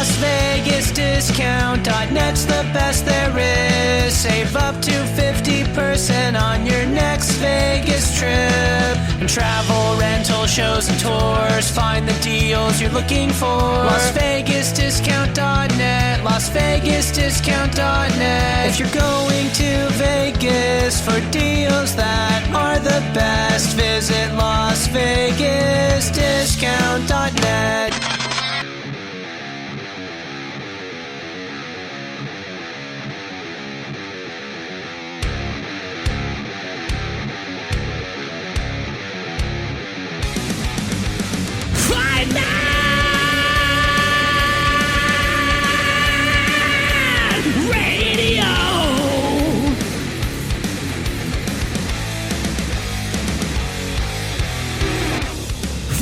Las Vegas Discount.net's the best there is. Save up to 50% on your next Vegas trip. And travel, rental, shows, and tours. Find the deals you're looking for. Las Vegas Discount.net. Las Vegas Discount.net. If you're going to Vegas for deals that are the best, visit Las Vegas Discount.net.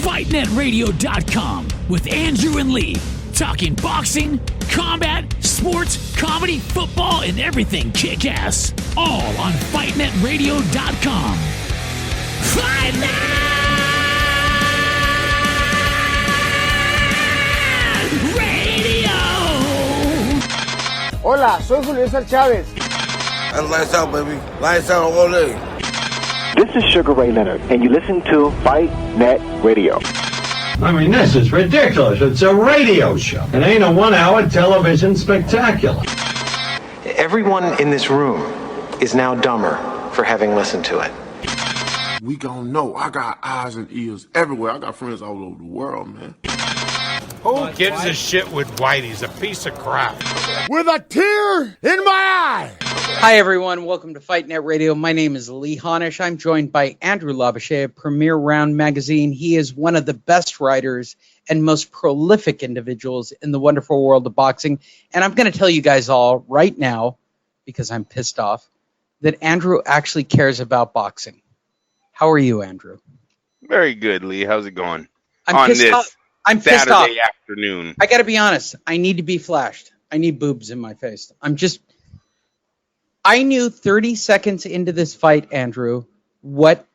FightNetRadio.com with Andrew and Lee, talking boxing, combat, sports, comedy, football, and everything kick-ass. All on FightNetRadio.com. Fight Net Radio! Hola, soy Julio César Chávez. That's lights out, baby. Lights out all day. This is Sugar Ray Leonard, and you listen to Fight Net Radio. I mean, this is ridiculous. It's a radio show. It ain't a one-hour television spectacular. Everyone in this room is now dumber for having listened to it. We gon' know. I got eyes and ears everywhere. I got friends all over the world, man. Who gives a shit with White? He's a piece of crap. With a tear in my eye. Hi, everyone. Welcome to Fight Net Radio. My name is Lee Honish. I'm joined by Andrew Labouche of Premier Round Magazine. He is one of the best writers and most prolific individuals in the wonderful world of boxing. And I'm going to tell you guys all right now, because I'm pissed off, that Andrew actually cares about boxing. How are you, Andrew? Very good, Lee. How's it going? I'm pissed off. Saturday afternoon. I got to be honest. I need to be flashed. I need boobs in my face. I knew 30 seconds into this fight, Andrew, what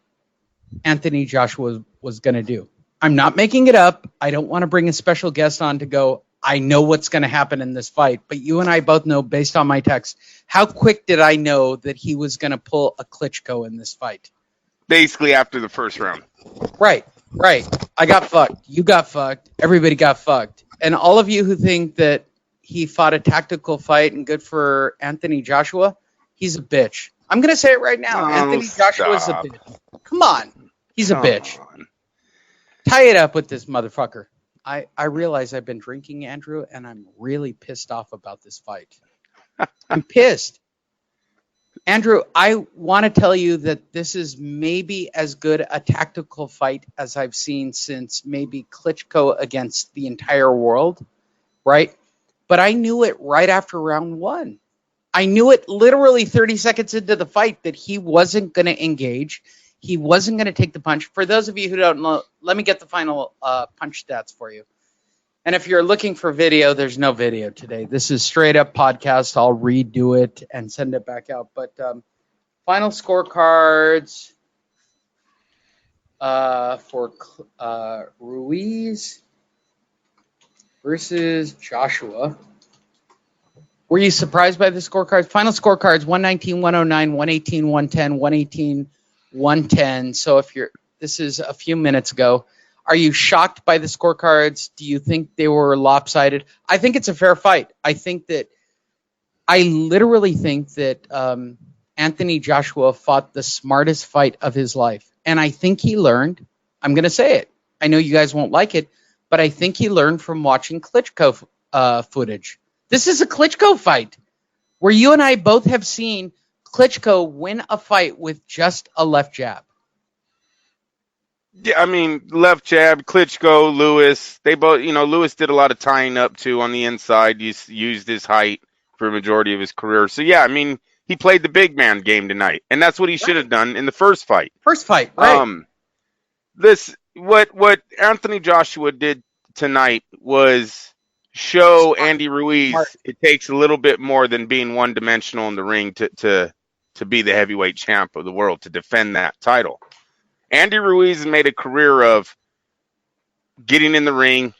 Anthony Joshua was going to do. I'm not making it up. I don't want to bring a special guest on to go, I know what's going to happen in this fight. But you and I both know, based on my text, how quick did I know that he was going to pull a Klitschko in this fight? Basically after the first round. Right. I got fucked. You got fucked. Everybody got fucked. And all of you who think that he fought a tactical fight and good for Anthony Joshua, he's a bitch. I'm going to say it right now. Anthony Joshua is a bitch. Come on. He's a bitch. Tie it up with this motherfucker. I realize I've been drinking, Andrew, and I'm really pissed off about this fight. I'm pissed. Andrew, I want to tell you that this is maybe as good a tactical fight as I've seen since maybe Klitschko against the entire world, right? But I knew it right after round one. I knew it literally 30 seconds into the fight that he wasn't going to engage. He wasn't going to take the punch. For those of you who don't know, let me get the final punch stats for you. And if you're looking for video, there's no video today. This is straight up podcast. I'll redo it and send it back out. But final scorecards for Ruiz versus Joshua. Were you surprised by the scorecards? Final scorecards, 119, 109, 118, 110, 118, 110. So this is a few minutes ago. Are you shocked by the scorecards? Do you think they were lopsided? I think it's a fair fight. I literally think that Anthony Joshua fought the smartest fight of his life. And I think he learned, I'm going to say it. I know you guys won't like it, but I think he learned from watching Klitschko footage. This is a Klitschko fight where you and I both have seen Klitschko win a fight with just a left jab. Yeah, I mean, left jab, Klitschko, Lewis, they both, Lewis did a lot of tying up too on the inside, used his height for a majority of his career. So yeah, I mean, he played the big man game tonight, and that's what he should have done in the first fight. Right. What Anthony Joshua did tonight was show Andy Ruiz it takes a little bit more than being one-dimensional in the ring to be the heavyweight champ of the world, to defend that title. Andy Ruiz has made a career of getting in the ring,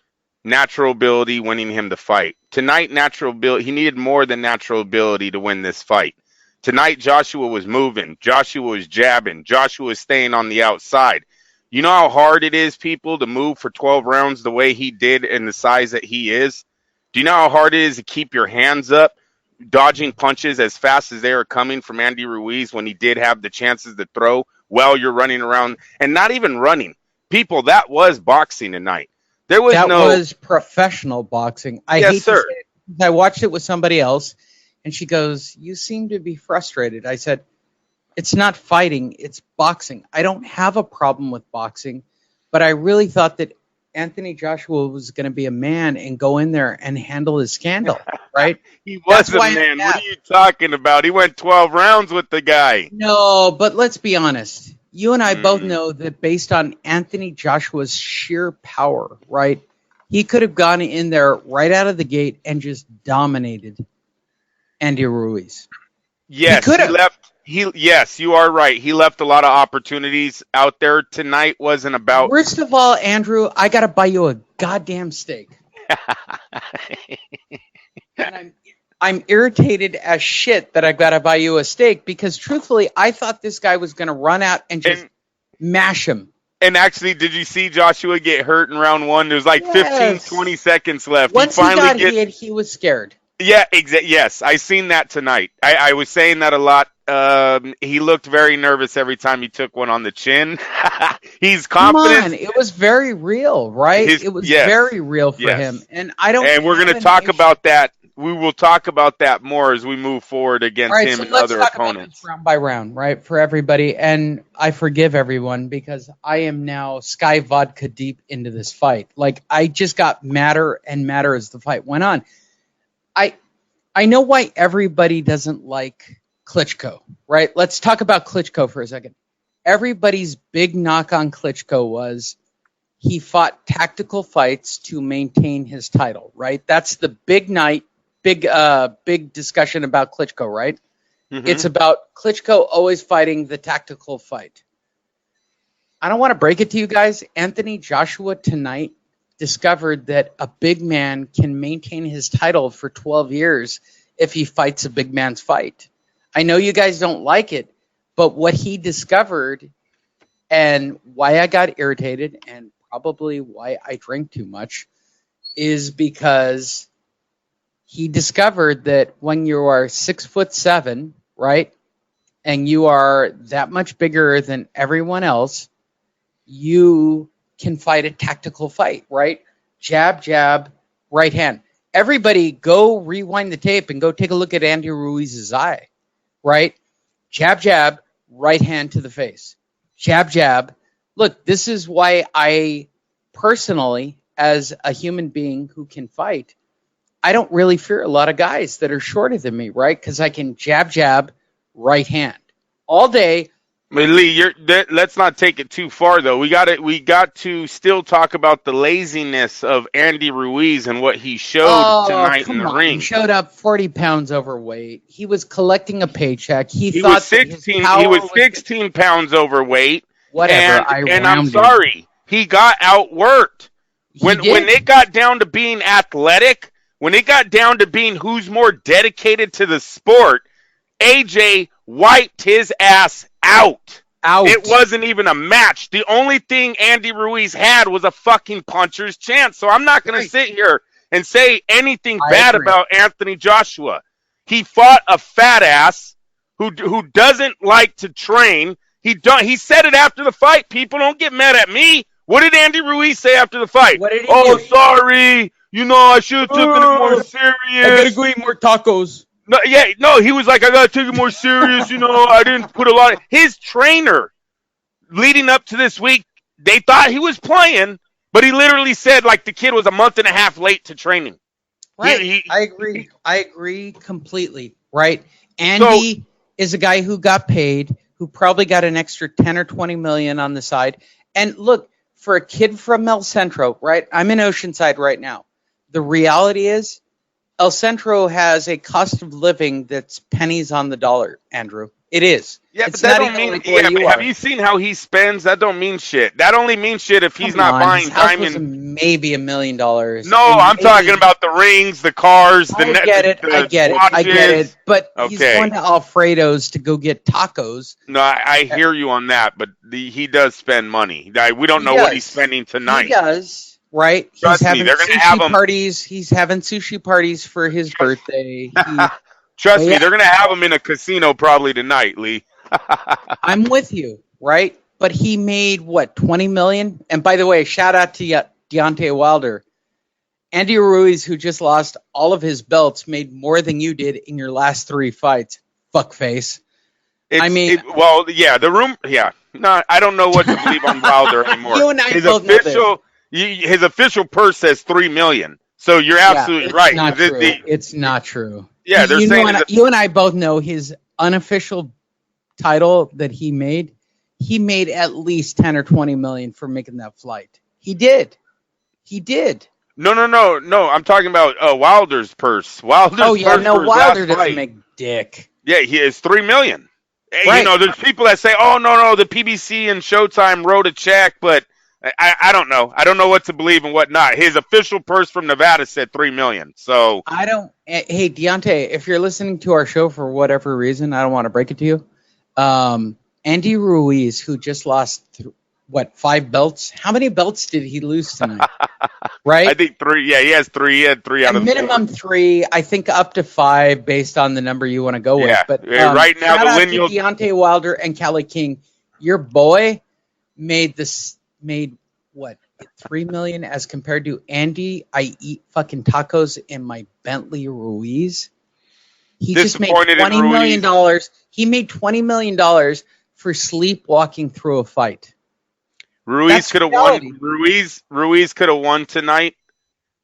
natural ability winning him the fight. Tonight, natural ability, he needed more than natural ability to win this fight. Tonight, Joshua was moving. Joshua was jabbing. Joshua was staying on the outside. You know how hard it is, people, to move for 12 rounds the way he did and the size that he is? Do you know how hard it is to keep your hands up, dodging punches as fast as they are coming from Andy Ruiz when he did have the chances to throw while you're running around and not even running? People, that was boxing tonight. That was professional boxing. I yes, hate sir. to say it. I watched it with somebody else, and she goes, "You seem to be frustrated." I said, "It's not fighting, it's boxing. I don't have a problem with boxing, but I really thought that Anthony Joshua was going to be a man and go in there and handle his scandal, right?" He was a man. What are you talking about? He went 12 rounds with the guy. No, but let's be honest. You and I both know that based on Anthony Joshua's sheer power, right? He could have gone in there right out of the gate and just dominated Andy Ruiz. Yes, he left. Yes, you are right. He left a lot of opportunities out there. Tonight wasn't about. First of all, Andrew, I got to buy you a goddamn steak. And I'm irritated as shit that I got to buy you a steak because, truthfully, I thought this guy was going to run out and just mash him. And actually, did you see Joshua get hurt in round one? There's like 15, 20 seconds left. Once he got hit, he was scared. Yeah, yes, I seen that tonight. I was saying that a lot. He looked very nervous every time he took one on the chin. He's confident. Come on, it was very real, right? It was very real for him. And I don't. And we're going to talk about that. We will talk about that more as we move forward against him and other opponents. Round by round, right, for everybody. And I forgive everyone because I am now Sky Vodka deep into this fight. Like, I just got madder and madder as the fight went on. I know why everybody doesn't like Klitschko, right? Let's talk about Klitschko for a second. Everybody's big knock on Klitschko was he fought tactical fights to maintain his title, right? That's the big discussion about Klitschko, right? Mm-hmm. It's about Klitschko always fighting the tactical fight. I don't want to break it to you guys. Anthony Joshua tonight discovered that a big man can maintain his title for 12 years if he fights a big man's fight. I know you guys don't like it, but what he discovered and why I got irritated and probably why I drink too much is because he discovered that when you are 6'7", right, and you are that much bigger than everyone else, you can fight a tactical fight, right? Jab, jab, right hand. Everybody go rewind the tape and go take a look at Andy Ruiz's eye, right? Jab, jab, right hand to the face. Jab, jab. Look, this is why I personally, as a human being who can fight, I don't really fear a lot of guys that are shorter than me, right? Because I can jab, jab, right hand all day. But Lee, let's not take it too far, though. We got to still talk about the laziness of Andy Ruiz and what he showed tonight in the ring. He showed up 40 pounds overweight. He was collecting a paycheck. He was 16. He was 16 pounds overweight. Whatever. And I'm sorry, he got outworked. When it got down to being athletic, when it got down to being who's more dedicated to the sport, AJ wiped his ass out. It wasn't even a match. The only thing Andy Ruiz had was a fucking puncher's chance. So I'm not going to sit here and say anything bad about Anthony Joshua. He fought a fat ass who doesn't like to train. He said it after the fight. People, don't get mad at me. What did Andy Ruiz say after the fight? Sorry. I should have taken it more serious. I gotta go eat more tacos. No, he was like, I gotta take it more serious, I didn't put a lot of... His trainer, leading up to this week, they thought he was playing, but he literally said, like, the kid was a month and a half late to training. Right, I agree completely, right? Andy is a guy who got paid, who probably got an extra 10 or 20 million on the side. And look, for a kid from El Centro, right? I'm in Oceanside right now. The reality is, El Centro has a cost of living that's pennies on the dollar, Andrew. It is. Yeah, but that don't mean... have you seen how he spends? That don't mean shit. That only means shit if he's not buying diamond... maybe $1 million. No, I'm talking about the rings, the cars, the I get it. I get it. But he's going to Alfredo's to go get tacos. No, I hear you on that, but he does spend money. We don't know what he's spending tonight. He does, right? Trust me, they're going to have him. He's having sushi parties for his birthday. Trust me, they're going to have him in a casino probably tonight, Lee. I'm with you, right? But he made, what, $20 million? And by the way, shout out to Deontay Wilder. Andy Ruiz, who just lost all of his belts, made more than you did in your last 3 fights. Fuckface. No, I don't know what to believe on Wilder anymore. You and I both know this. His official purse says $3 million. So you're absolutely right. It's not true. Yeah, they're saying you and I both know his unofficial title that he made at least 10 or 20 million for making that flight. He did. No. I'm talking about Wilder's purse. Wilder doesn't make dick. Yeah, he is $3 million. Right. You know, there's people that say, "Oh no, the PBC and Showtime wrote a check," but I don't know. I don't know what to believe and what not. His official purse from Nevada said $3 million. So I don't. Hey, Deontay, if you're listening to our show for whatever reason, I don't want to break it to you. Andy Ruiz, who just lost 5 belts? How many belts did he lose tonight? Right? I think 3. Yeah, he has 3. He had 3 out of minimum 4. 3. I think up to 5 based on the number you want to go with. But right now, shout out to Deontay Wilder and Kelly King. Your boy made what, $3 million as compared to Andy. I eat fucking tacos in my Bentley Ruiz. He just made $20 million. He made $20 million for sleepwalking through a fight. Ruiz could have won. Ruiz could have won tonight.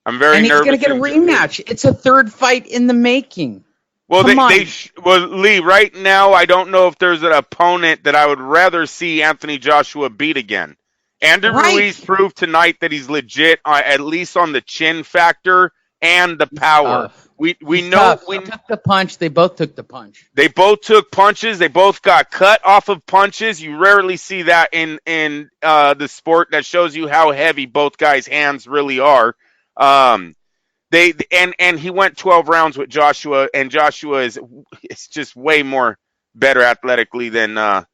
I'm very nervous. And he's going to get a rematch. It's a third fight in the making. Well, Lee, right now, I don't know if there's an opponent that I would rather see Anthony Joshua beat again. Andy Ruiz proved tonight that he's legit, at least on the chin factor and the power. We took the punch. They both took the punch. They both took punches. They both got cut off of punches. You rarely see that in the sport. That shows you how heavy both guys' hands really are. He went 12 rounds with Joshua, and Joshua is just way more better athletically than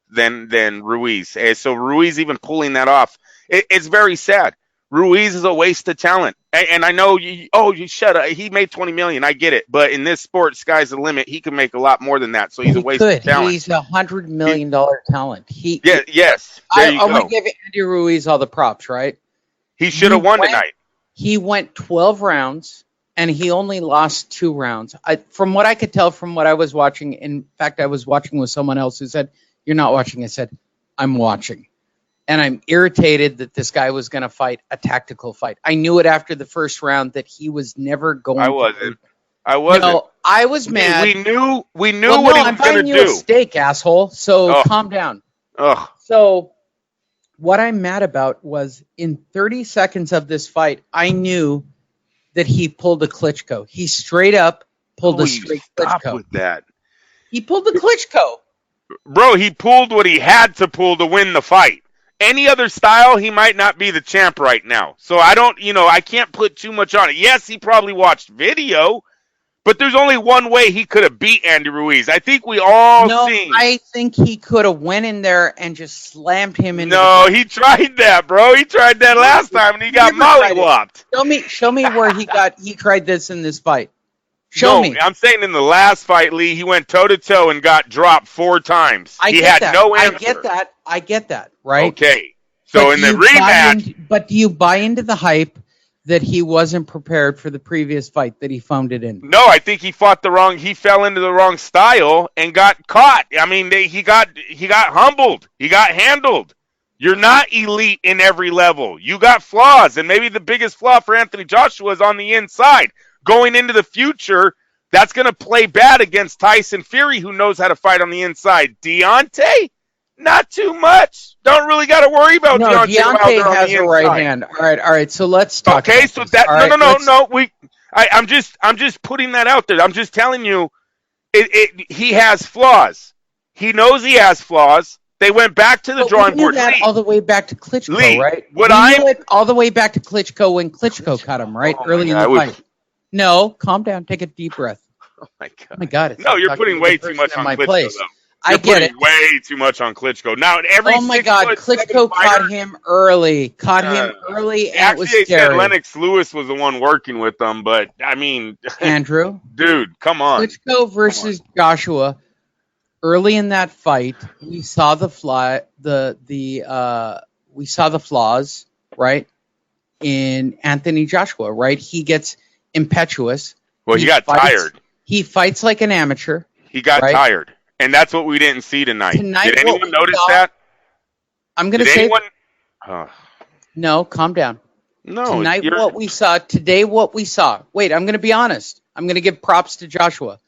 Ruiz. And so Ruiz even pulling that off, it's very sad. Ruiz is a waste of talent. And I know you shut up. He made $20 million. I get it. But in this sport, sky's the limit. He can make a lot more than that. So he's a waste of talent. He's $100 million talent. Yes. I'm going to give Andy Ruiz all the props, right? He should have won tonight. He went 12 rounds, and he only lost 2 rounds. From what I could tell from what I was watching, in fact, I was watching with someone else who said, "You're not watching." I said, "I'm watching." And I'm irritated that this guy was going to fight a tactical fight. I knew it after the first round that he was never going I wasn't. No, I was mad. We knew what he was I'm going to buying do. you a steak, asshole. So calm down. So what I'm mad about was in 30 seconds of this fight, I knew that he pulled a Klitschko. He straight up pulled a straight Klitschko. With that. He pulled the Klitschko. Bro, he pulled what he had to pull to win the fight. Any other style, he might not be the champ right now. So I can't put too much on it. Yes, he probably watched video, but there's only one way he could have beat Andy Ruiz. I think we all seen. I think he could have went in there and just slammed him into he tried that, bro. He tried that last time and he got mollywopped. Show me where he tried this in this fight. Show me. I'm saying in the last fight, Lee, he went toe-to-toe and got dropped 4 times. He had no answer. I get that, right? Okay. So in the rematch... But do you buy into the hype that he wasn't prepared for the previous fight, that he phoned it in? No, I think he fell into the wrong style and got caught. I mean, he got humbled. He got handled. You're not elite in every level. You got flaws, and maybe the biggest flaw for Anthony Joshua is on the inside. Going into the future, that's going to play bad against Tyson Fury, who knows how to fight on the inside. Deontay, not too much. Don't really got to worry about Deontay. Deontay has a right hand. All right. So let's talk. Okay, so that no. I'm just putting that out there. I'm just telling you, he has flaws. He knows he has flaws. They went back to the drawing board. That all the way back to Klitschko, Lee, right? All the way back to Klitschko when Klitschko cut him, right? Early in the fight. No, calm down. Take a deep breath. Oh, my God. Oh, my God. No, you're putting way too much on Klitschko, though. I get it. Way too much on Klitschko. Now, oh, my God. Klitschko caught him early. And it was scary. Said Lennox Lewis was the one working with them, but, I mean. Andrew? Dude, come on. Klitschko versus Joshua. Early in that fight, we saw the flaws, right, in Anthony Joshua, right? He gets impetuous. Well, he got tired. He fights like an amateur. He got tired, and that's what we didn't see tonight. Did anyone notice that? I'm going to say no, calm down. No. Today what we saw. Wait, I'm going to be honest. I'm going to give props to Joshua.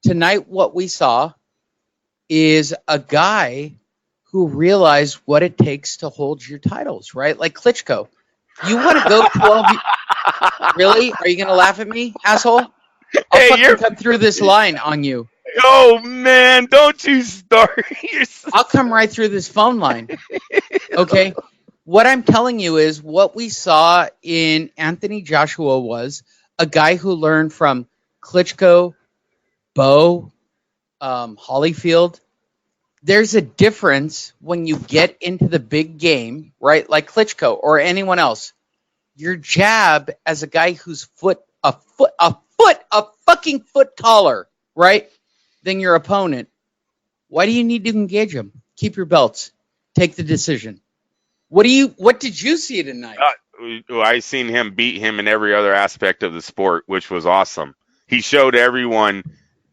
Tonight what we saw is a guy who realized what it takes to hold your titles, right? Like Klitschko. You want to go 12 Really? Are you going to laugh at me, asshole? I'll fucking come through this line on you. Oh, man, don't you start. I'll come right through this phone line. Okay? What I'm telling you is what we saw in Anthony Joshua was a guy who learned from Klitschko, Bo, Holyfield. There's a difference when you get into the big game, right? Like Klitschko or anyone else. Your jab as a guy who's a fucking foot taller, right, than your opponent. Why do you need to engage him? Keep your belts. Take the decision. What did you see tonight? I seen him beat him in every other aspect of the sport, which was awesome. He showed everyone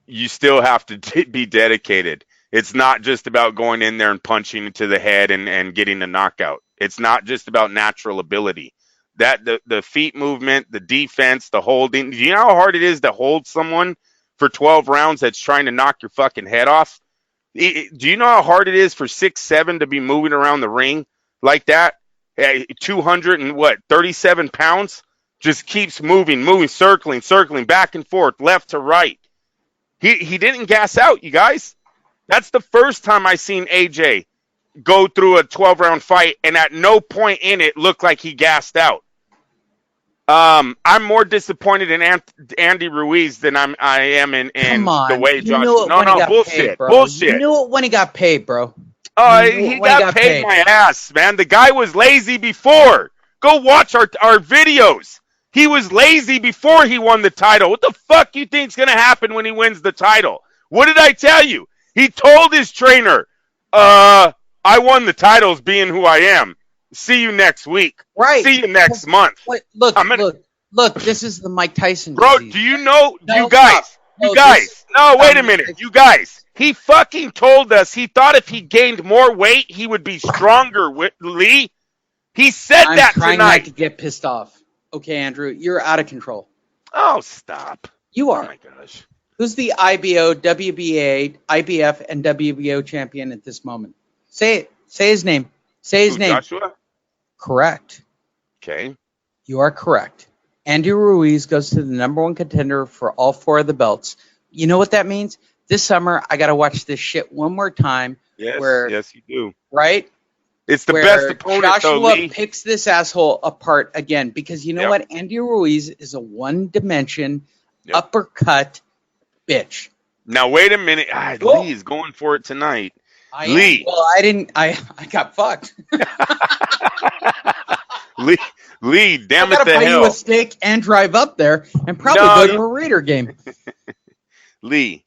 you still have to be dedicated. It's not just about going in there and punching to the head and getting a knockout. It's not just about natural ability. That the feet movement, the defense, the holding. Do you know how hard it is to hold someone for 12 rounds that's trying to knock your fucking head off? Do you know how hard it is for 6'7" to be moving around the ring like that? 237 pounds? Just keeps moving, circling, back and forth, left to right. He didn't gas out, you guys. That's the first time I seen AJ go through a 12-round fight, and at no point in it looked like he gassed out. I'm more disappointed in Andy Ruiz than I am in the way Joshua. No, bullshit, bullshit. You knew it when he got paid, bro. He got paid my ass, man. The guy was lazy before. Go watch our videos. He was lazy before he won the title. What the fuck you think's gonna happen when he wins the title? What did I tell you? He told his trainer, I won the titles being who I am. See you next week. Right. See you next month. Wait, look, this is the Mike Tyson disease. Bro, do you know, you guys, wait a minute. You guys, he fucking told us he thought if he gained more weight, he would be stronger, Lee. He said that tonight. I'm trying not to get pissed off. Okay, Andrew, you're out of control. Oh, stop. You are. Oh, my gosh. Who's the IBO, WBA, IBF, and WBO champion at this moment? Say it. Say his name. Say his name. Joshua? Correct. Okay. You are correct. Andy Ruiz goes to the number one contender for all four of the belts. You know what that means? This summer, I got to watch this shit one more time. Yes, you do. Right? It's the best opponent, Joshua picks this asshole apart again because you know what? Andy Ruiz is a one-dimension uppercut bitch. Now, wait a minute. Lee is going for it tonight. Lee. Well, I didn't. I got fucked. Lee, damn it I gotta to buy hell. you a steak and drive up there and probably go to a Raider game. Lee,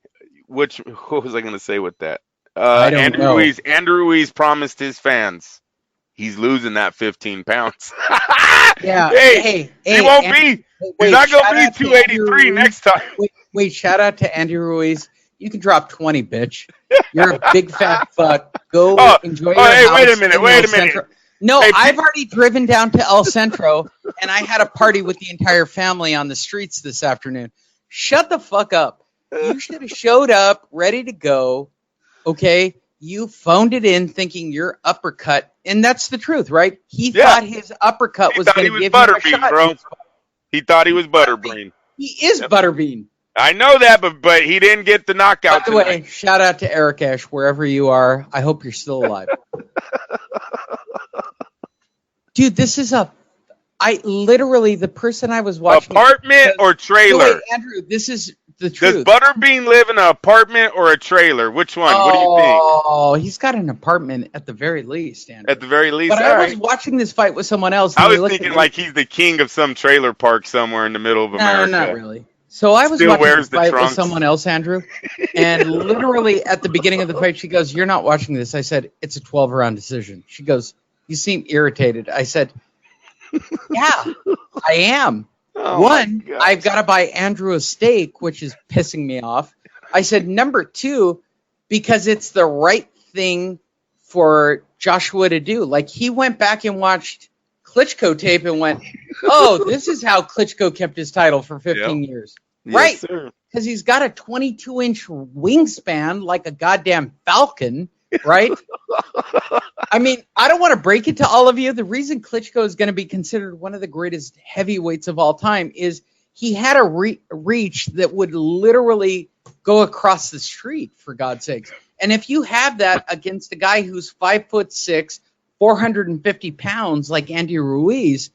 what was I going to say with that? I don't know. Andrew Ruiz promised his fans he's losing that 15 pounds. Yeah. Hey, he won't be. He's not going to be 283 next time. Wait, shout out to Andy Ruiz. You can drop 20, bitch. You're a big fat fuck. Go enjoy your house. Wait a minute. No, I've already driven down to El Centro, and I had a party with the entire family on the streets this afternoon. Shut the fuck up. You should have showed up, ready to go, okay? You phoned it in thinking your uppercut, and that's the truth, right? He thought his uppercut was going to give him a shot. Bro. He thought he was Butterbean. He is Butterbean. I know that, but he didn't get the knockout. By the way, shout out to Eric Ash, wherever you are. I hope you're still alive. Dude, this is literally, the person I was watching. Apartment or trailer? Wait, Andrew, this is the truth. Does Butterbean live in an apartment or a trailer? Which one? What do you think? Oh, he's got an apartment at the very least, Andrew. At the very least. But I was watching this fight with someone else. I was thinking like he's the king of some trailer park somewhere in the middle of America. No, not really. So I was watching this fight with someone else, Andrew, and literally at the beginning of the fight, she goes, "You're not watching this." I said, "It's a 12-round decision." She goes, "You seem irritated." I said, "Yeah, I am." One, I've got to buy Andrew a steak, which is pissing me off. I said, number two, because it's the right thing for Joshua to do. Like, he went back and watched Klitschko tape and went, oh, this is how Klitschko kept his title for 15 years. Right. Because he's got a 22-inch wingspan like a goddamn falcon, right? I mean, I don't want to break it to all of you. The reason Klitschko is going to be considered one of the greatest heavyweights of all time is he had a reach that would literally go across the street, for God's sakes. And if you have that against a guy who's 5'6", 450 pounds like Andy Ruiz,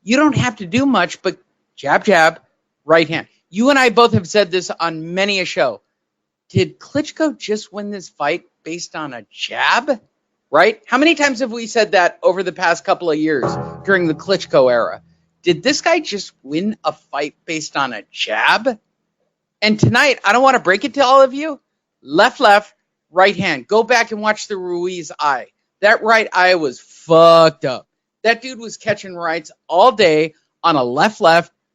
you don't have to do much but jab, jab, right hand. You and I both have said this on many a show. Did Klitschko just win this fight based on a jab? Right? How many times have we said that over the past couple of years during the Klitschko era? Did this guy just win a fight based on a jab? And tonight, I don't want to break it to all of you. Left, right hand. Go back and watch the Ruiz eye. That right eye was fucked up. That dude was catching rights all day on a left,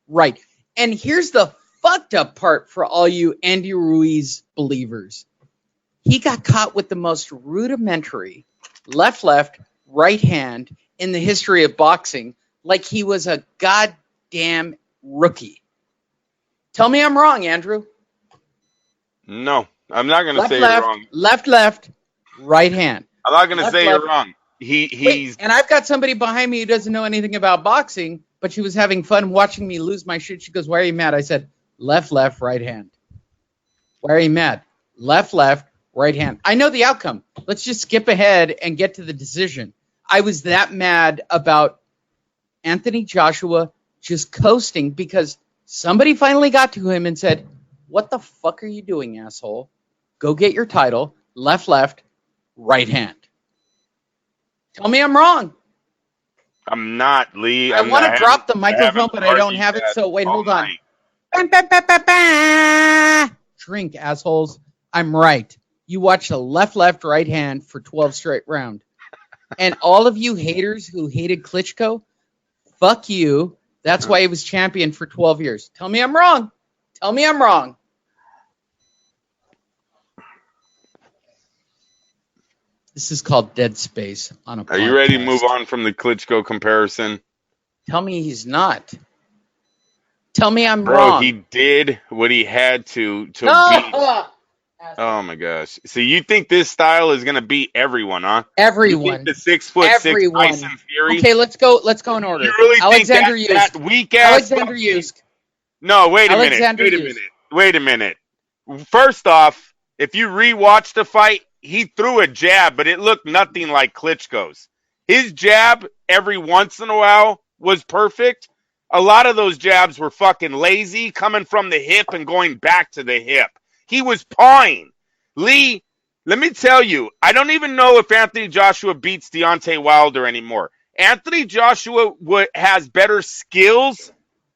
right. And here's the fucked up part for all you Andy Ruiz believers. He got caught with the most rudimentary left, right hand in the history of boxing, like he was a goddamn rookie. Tell me I'm wrong, Andrew. No, I'm not going to say you're wrong. Left, right hand. I'm not going to say you're wrong. He's and I've got somebody behind me who doesn't know anything about boxing, but she was having fun watching me lose my shit. She goes, "Why are you mad?" I said, left, right hand. Why are you mad? Left, right hand. I know the outcome. Let's just skip ahead and get to the decision. I was that mad about Anthony Joshua just coasting because somebody finally got to him and said, what the fuck are you doing, asshole? Go get your title. Left, right hand. Tell me I'm wrong. I'm not, Lee. I want to drop the microphone, but I don't have it, so wait, hold on. Drink, assholes. I'm right. You watched a left, right hand for 12 straight rounds. And all of you haters who hated Klitschko, fuck you. That's why he was champion for 12 years. Tell me I'm wrong. Tell me I'm wrong. This is called Dead Space on a podcast. Are you ready to move on from the Klitschko comparison? Tell me he's not. Tell me I'm Bro, wrong. he did what he had to beat. Oh my gosh! So you think this style is gonna beat everyone, huh? Everyone. You think the 6'6" Tyson Fury. Okay, let's go in order. You really Alexander think that weak ass? Alexander Yusk. No, wait a minute. First off, if you rewatch the fight, he threw a jab, but it looked nothing like Klitschko's. His jab every once in a while was perfect. A lot of those jabs were fucking lazy, coming from the hip and going back to the hip. He was pawing. Lee, let me tell you, I don't even know if Anthony Joshua beats Deontay Wilder anymore. Anthony Joshua has better skills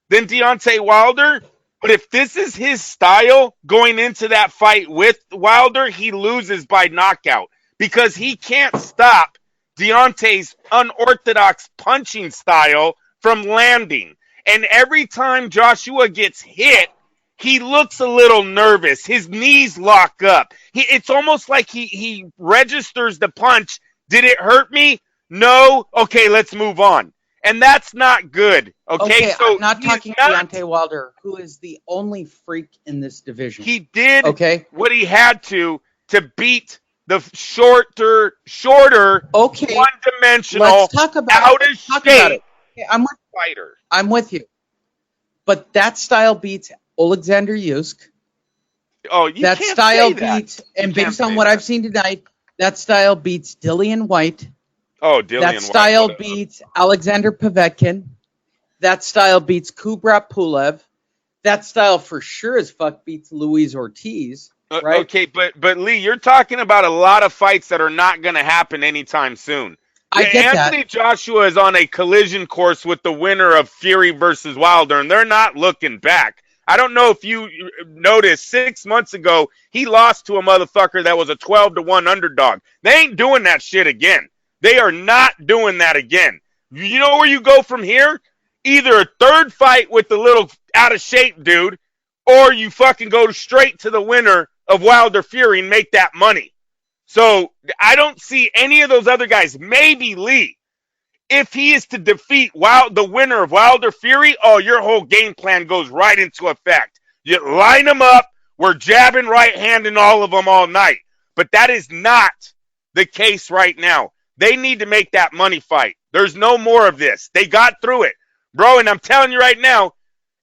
than Deontay Wilder, but if this is his style going into that fight with Wilder, he loses by knockout because he can't stop Deontay's unorthodox punching style from landing. And every time Joshua gets hit, he looks a little nervous. His knees lock up. It's almost like he registers the punch. Did it hurt me? No. Okay, let's move on. And that's not good. Okay, so I'm not talking Deontay Wilder, who is the only freak in this division. He did what he had to beat the shorter, one-dimensional, let's talk about out of shape fighter. I'm with you. But that style beats Alexander Usyk. Oh, you That can't style say that. beats, and You can't based on say what that. I've seen tonight, that style beats Dillian White. Oh, Dillian That White, style what a- beats Alexander Povetkin. That style beats Kubrat Pulev. That style for sure as fuck beats Luis Ortiz. Right? Okay, but Lee, you're talking about a lot of fights that are not going to happen anytime soon. I get Anthony that. Joshua is on a collision course with the winner of Fury versus Wilder, and they're not looking back. I don't know if you noticed 6 months ago, he lost to a motherfucker that was a 12-1 underdog. They ain't doing that shit again. They are not doing that again. You know where you go from here? Either a third fight with the little out of shape dude, or you fucking go straight to the winner of Wilder Fury and make that money. So I don't see any of those other guys. Maybe Lee. If he is to defeat the winner of Wilder Fury, oh, your whole game plan goes right into effect. You line them up. We're jabbing right-handing all of them all night. But that is not the case right now. They need to make that money fight. There's no more of this. They got through it. Bro, and I'm telling you right now,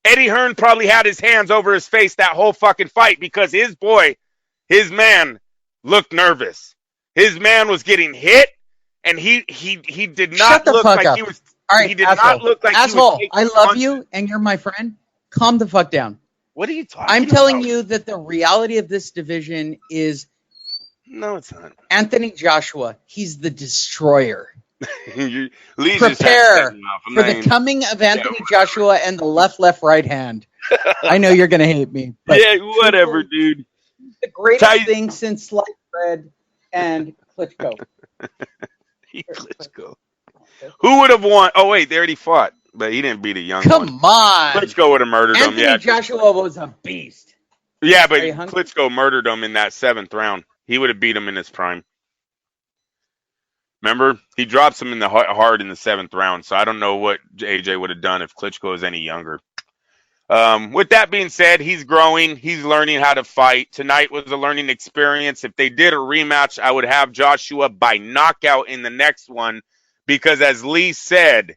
Eddie Hearn probably had his hands over his face that whole fucking fight because his man, looked nervous. His man was getting hit, and he did not Shut the look fuck like up. he was. All right, he did asshole. not look like asshole. he was I taking love punches. you, and you're my friend. Calm the fuck down. What are you talking I'm telling about? you that the reality of this division is No, it's not. Anthony Joshua. He's the destroyer. Lee's just Prepare had enough. for the coming of Anthony Joshua and the left, right hand. I know you're gonna hate me, but Yeah, whatever, dude. the greatest thing since sliced bread and Klitschko. Klitschko. Who would have won? Oh wait, they already fought, but he didn't beat a young one. Come on, Klitschko would have murdered him. Anthony Yeah, Joshua was a beast. yeah, but Are you hungry? Klitschko murdered him in that 7th round. He would have beat him in his prime. Remember, he drops him in the hard in the 7th round. So I don't know what AJ would have done if Klitschko was any younger. With that being said, he's growing. He's learning how to fight. Tonight was a learning experience. If they did a rematch, I would have Joshua by knockout in the next one because, as Lee said,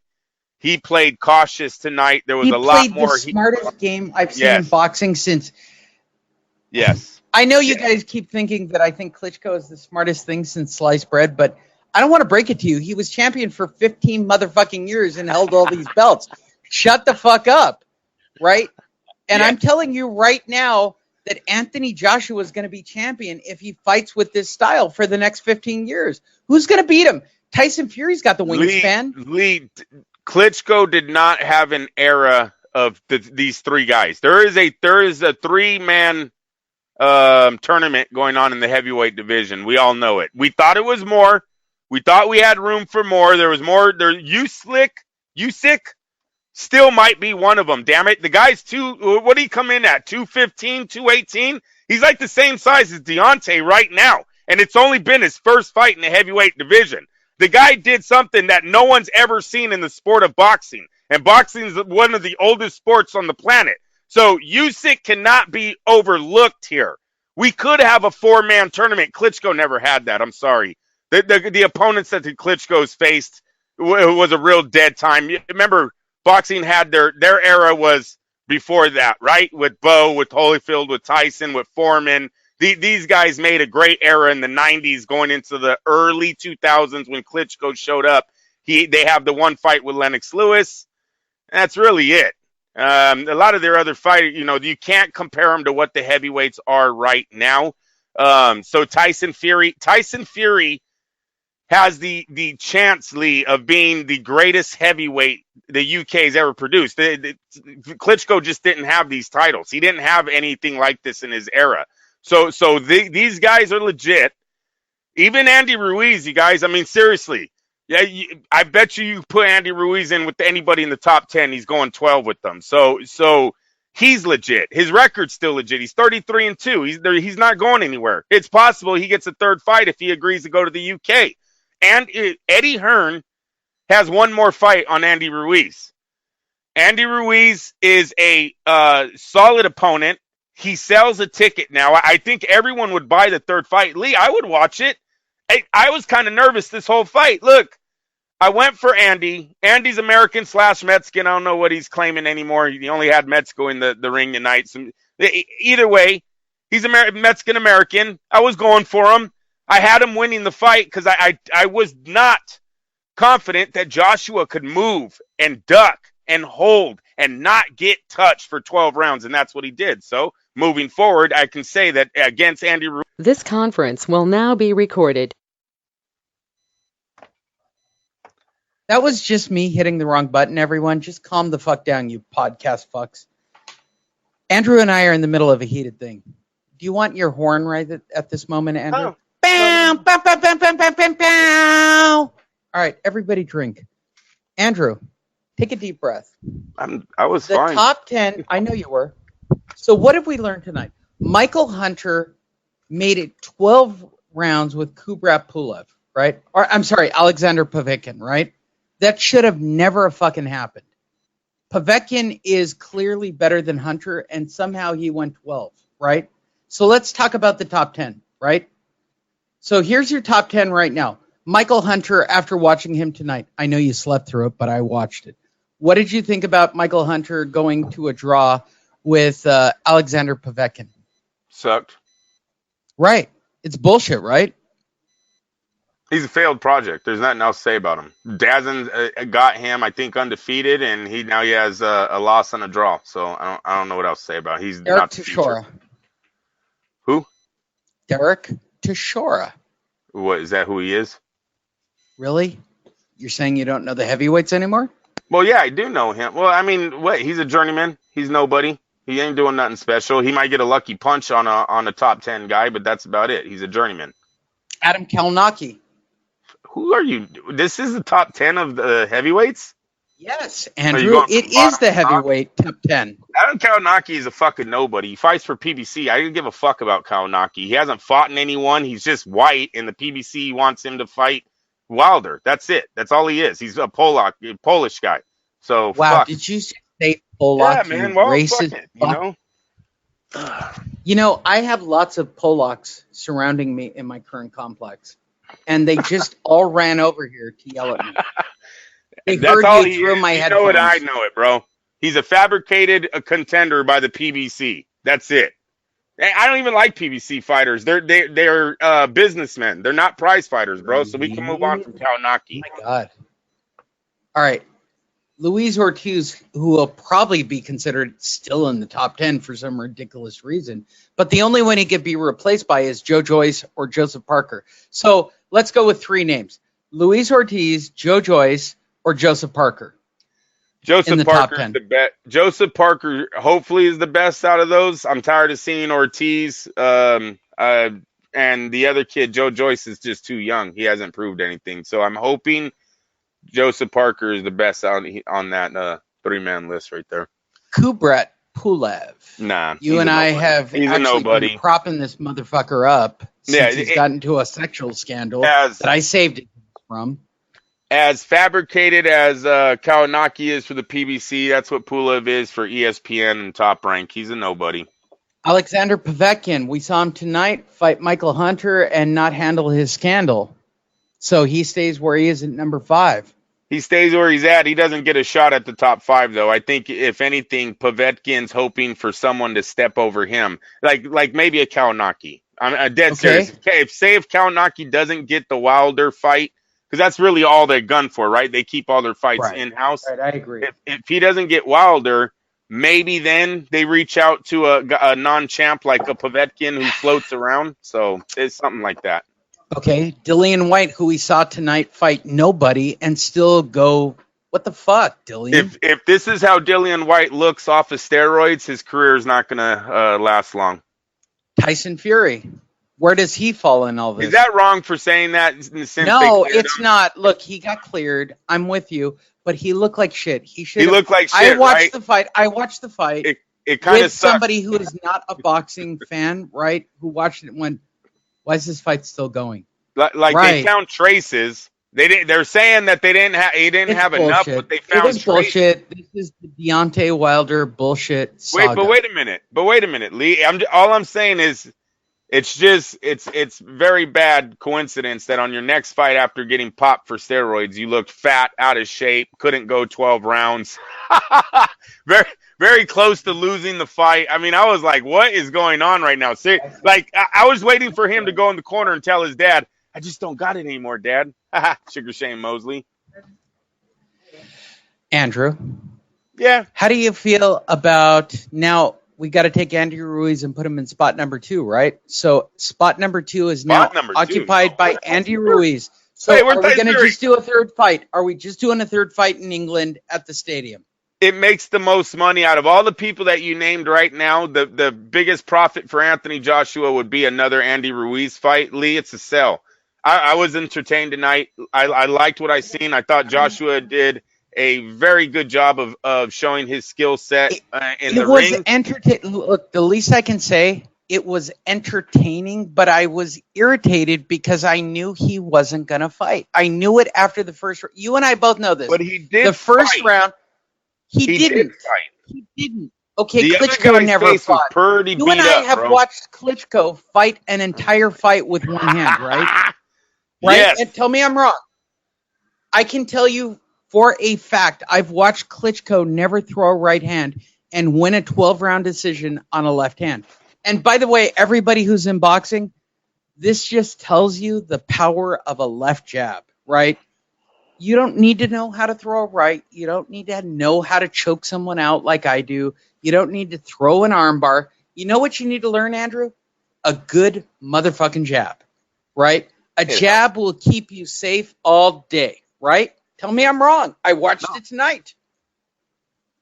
he played cautious tonight. There was a lot more. He played the smartest game I've seen in boxing since. Yes. I know you guys keep thinking that I think Klitschko is the smartest thing since sliced bread, but I don't want to break it to you. He was champion for 15 motherfucking years and held all these belts. Shut the fuck up. Right? And I'm telling you right now that Anthony Joshua is going to be champion if he fights with this style for the next 15 years. Who's going to beat him? Tyson Fury's got the wingspan. Lee, Klitschko did not have an era of these three guys. There is a 3-man tournament going on in the heavyweight division. We all know it. We thought it was more. We thought we had room for more. There was more. Usyk still might be one of them. Damn it. The guy's what did he come in at? 215, 218? He's like the same size as Deontay right now. And it's only been his first fight in the heavyweight division. The guy did something that no one's ever seen in the sport of boxing. And boxing is one of the oldest sports on the planet. So Usyk cannot be overlooked here. We could have a 4-man tournament. Klitschko never had that. I'm sorry. The opponents that the Klitschko's faced was a real dead time. Remember, boxing had their era was before that, right? With Bo, with Holyfield, with Tyson, with Foreman. These guys made a great era in the 90s going into the early 2000s when Klitschko showed up. They have the one fight with Lennox Lewis. That's really it. A lot of their other fighters, you can't compare them to what the heavyweights are right now. So Tyson Fury has the chance, Lee, of being the greatest heavyweight the UK's ever produced. Klitschko just didn't have these titles. He didn't have anything like this in his era. So these guys are legit. Even Andy Ruiz, you guys, I mean, seriously. Yeah, I bet you put Andy Ruiz in with anybody in the top 10, he's going 12 with them. So he's legit. His record's still legit. He's 33-2. He's not going anywhere. It's possible he gets a third fight if he agrees to go to the UK. And Eddie Hearn has one more fight on Andy Ruiz. Andy Ruiz is a solid opponent. He sells a ticket now. I think everyone would buy the third fight. Lee, I would watch it. I was kind of nervous this whole fight. Look, I went for Andy. Andy's American / Mexican. I don't know what he's claiming anymore. He only had Mexico in the ring tonight. So, either way, he's Mexican American. I was going for him. I had him winning the fight because I was not confident that Joshua could move and duck and hold and not get touched for 12 rounds, and that's what he did. So, moving forward, I can say that against Andy Ruiz. This conference will now be recorded. That was just me hitting the wrong button, everyone. Just calm the fuck down, you podcast fucks. Andrew and I are in the middle of a heated thing. Do you want your horn right at this moment, Andrew? Oh. Bow, bow, bow, bow, bow, bow, bow, bow. All right, everybody drink. Andrew, take a deep breath. I was the fine. Top 10, I know you were. So what have we learned tonight? Michael Hunter made it 12 rounds with Kubrat Pulev, right? Or I'm sorry, Alexander Povetkin, right? That should have never fucking happened. Povetkin is clearly better than Hunter, and somehow he went 12, right? So let's talk about the top 10, right? So here's your top 10 right now. Michael Hunter, after watching him tonight, I know you slept through it, but I watched it. What did you think about Michael Hunter going to a draw with Alexander Povetkin? Sucked. Right. It's bullshit, right? He's a failed project. There's nothing else to say about him. Dazen got him, I think, undefeated, and he has a loss and a draw. So I don't know what else to say about him. He's Derek not the Chisora. future. Who? Derek Chisora. What, is that who he is? Really? You're saying you don't know the heavyweights anymore? Well, yeah, I do know him. Well, I mean, what? He's a journeyman. He's nobody. He ain't doing nothing special. He might get a lucky punch on a top 10 guy, but that's about it. He's a journeyman. Adam Kalnaki. Who are you? This is the top 10 of the heavyweights? Yes, Andrew. It is the heavyweight top 10. Adam Kalnaki is a fucking nobody. He fights for PBC. I didn't give a fuck about Kalnaki. He hasn't fought in anyone. He's just white, and the PBC wants him to fight Wilder. That's it. That's all he is. He's a Polish guy. So, wow, fuck. did you say Polak? Yeah, man. Well, racist fuck it, you know? You know, I have lots of Polacks surrounding me in my current complex, and they just all ran over here to yell at me. They That's heard all you through my you headphones. know it, I know it, bro. He's a fabricated contender by the PBC. That's it. I don't even like PBC fighters. They're businessmen. They're not prize fighters, bro. So we can move on from Kalnaki. Oh my God. All right. Luis Ortiz, who will probably be considered still in the top 10 for some ridiculous reason, but the only one he could be replaced by is Joe Joyce or Joseph Parker. So let's go with three names. Luis Ortiz, Joe Joyce, or Joseph Parker. Joseph Parker is the best. Joseph Parker hopefully is the best out of those. I'm tired of seeing Ortiz. And the other kid, Joe Joyce, is just too young. He hasn't proved anything. So I'm hoping Joseph Parker is the best out on that three-man list right there. Kubrat Pulev. Nah. You and I have actually been propping this motherfucker up since he's gotten into a sexual scandal that I saved it from. As fabricated as Kalnaki is for the PBC, that's what Pulev is for ESPN and Top Rank. He's a nobody. Alexander Povetkin, we saw him tonight fight Michael Hunter and not handle his scandal. So he stays where he is at number 5. He stays where he's at. He doesn't get a shot at the top 5, though. I think, if anything, Povetkin's hoping for someone to step over him, like maybe a Kalnaki. I'm dead serious. Okay, if Kalnaki doesn't get the Wilder fight, because that's really all they're gun for, right? They keep all their fights in-house. Right, I agree. If he doesn't get Wilder, maybe then they reach out to a non-champ like a Povetkin who floats around. So it's something like that. Okay, Dillian White, who we saw tonight fight nobody and still go, what the fuck, Dillian? If this is how Dillian White looks off of steroids, his career is not going to last long. Tyson Fury. Where does he fall in all this? Is that wrong for saying that? No, it's not. Look, he got cleared. I'm with you, but he looked like shit. He looked like shit. I watched the fight. It kind of with somebody who is not a boxing fan, right? Who watched it and went, "Why is this fight still going?" They count traces. They're saying that he didn't have enough, but they found traces. Bullshit. This is the Deontay Wilder bullshit saga. Wait a minute, Lee. All I'm saying is, It's very bad coincidence that on your next fight after getting popped for steroids, you looked fat, out of shape, couldn't go 12 rounds. very, very close to losing the fight. I mean, I was like, what is going on right now? Like, I was waiting for him to go in the corner and tell his dad, I just don't got it anymore, Dad. Sugar Shane Mosley. Andrew. Yeah. How do you feel about now? We got to take Andy Ruiz and put him in spot number 2, right? So spot number 2 is now occupied by Andy Ruiz. So are we going to just do a third fight? Are we just doing a third fight in England at the stadium? It makes the most money out of all the people that you named right now. The biggest profit for Anthony Joshua would be another Andy Ruiz fight. Lee, it's a sell. I was entertained tonight. I liked what I seen. I thought Joshua did a very good job of showing his skill set in the ring. Look, the least I can say, it was entertaining, but I was irritated because I knew he wasn't going to fight. I knew it after the first round. You and I both know this. But he did the first fight. Round. He didn't fight. He didn't. Okay, the Klitschko never fought. You and I have bro. watched Klitschko fight an entire fight with one hand, right? Right? Yes. And tell me I'm wrong. I can tell you for a fact, I've watched Klitschko never throw a right hand and win a 12-round decision on a left hand. And by the way, everybody who's in boxing, this just tells you the power of a left jab, right? You don't need to know how to throw a right. You don't need to know how to choke someone out like I do. You don't need to throw an arm bar. You know what you need to learn, Andrew? A good motherfucking jab, right? A jab will keep you safe all day, right? Tell me I'm wrong. I watched it tonight.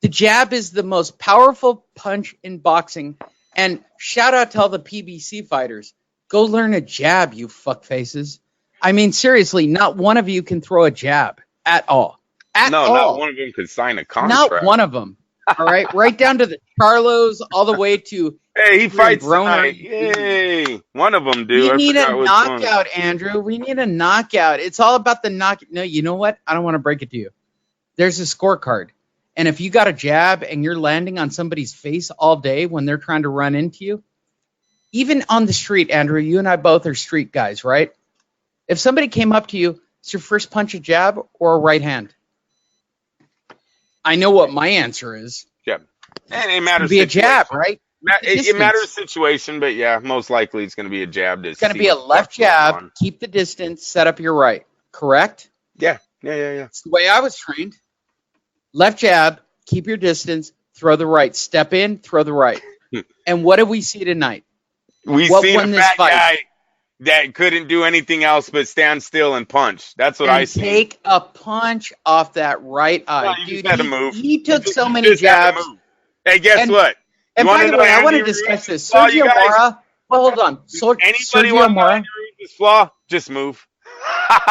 The jab is the most powerful punch in boxing. And shout out to all the PBC fighters. Go learn a jab, you fuckfaces. I mean, seriously, not one of you can throw a jab at all. Not one of them could sign a contract. Not one of them. All right? Right down to the Charlos, all the way to... Hey, he fights tonight. Yay. One of them, dude. We need a knockout, Andrew. We need a knockout. It's all about the knockout. No, you know what? I don't want to break it to you. There's a scorecard. And if you got a jab and you're landing on somebody's face all day when they're trying to run into you, even on the street, Andrew, you and I both are street guys, right? If somebody came up to you, is your first punch a jab or a right hand? I know what my answer is. Jab. And it matters. Be a jab, right? It matters situation, but yeah, most likely it's going to be a jab. It's going to be a left jab, keep the distance, set up your right. Correct? Yeah. It's the way I was trained. Left jab, keep your distance, throw the right. Step in, throw the right. And what did we see tonight? We see a fat guy that couldn't do anything else but stand still and punch. That's what I see. Take a punch off that right eye. No, you just had to move. He took so many jabs. Hey, guess what? And by the way, I want to discuss this. Sergio Mora. Well, hold on. Anybody want Mora? Flaw? Just move.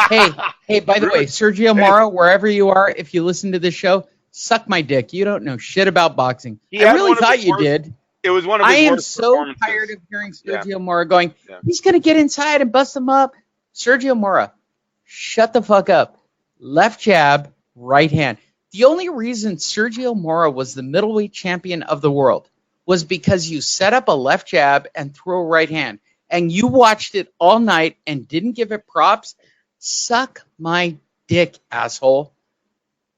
Hey, by the way, Sergio Mora, wherever you are, if you listen to this show, suck my dick. You don't know shit about boxing. I really thought you did. It was one of his worst performances. I am so tired of hearing Sergio Mora going, he's going to get inside and bust him up. Sergio Mora, shut the fuck up. Left jab, right hand. The only reason Sergio Mora was the middleweight champion of the world was because you set up a left jab and threw a right hand. And you watched it all night and didn't give it props. Suck my dick, asshole.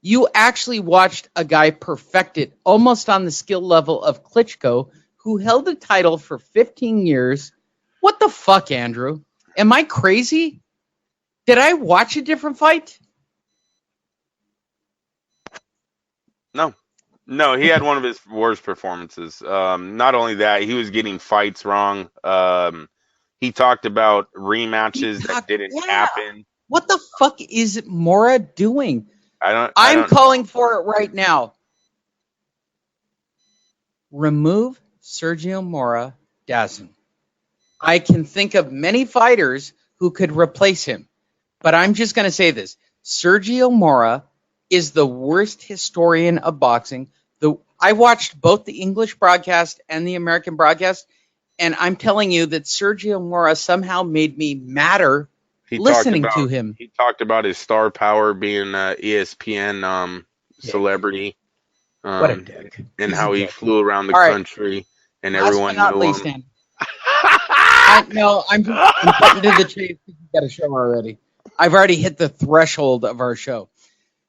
You actually watched a guy perfect it almost on the skill level of Klitschko, who held the title for 15 years. What the fuck, Andrew? Am I crazy? Did I watch a different fight? No, he had one of his worst performances. Not only that, he was getting fights wrong. He talked about rematches that didn't happen. What the fuck is Mora doing? I'm calling for it right now. Remove Sergio Mora Dazn. I can think of many fighters who could replace him, but I'm just going to say this. Sergio Mora is the worst historian of boxing. I watched both the English broadcast and the American broadcast, and I'm telling you that Sergio Mora somehow made me madder listening to him. He talked about his star power being an ESPN celebrity. What a dick. And how he flew around the country and everyone knew him. I'm cutting to the chase. You got a show already. I've already hit the threshold of our show.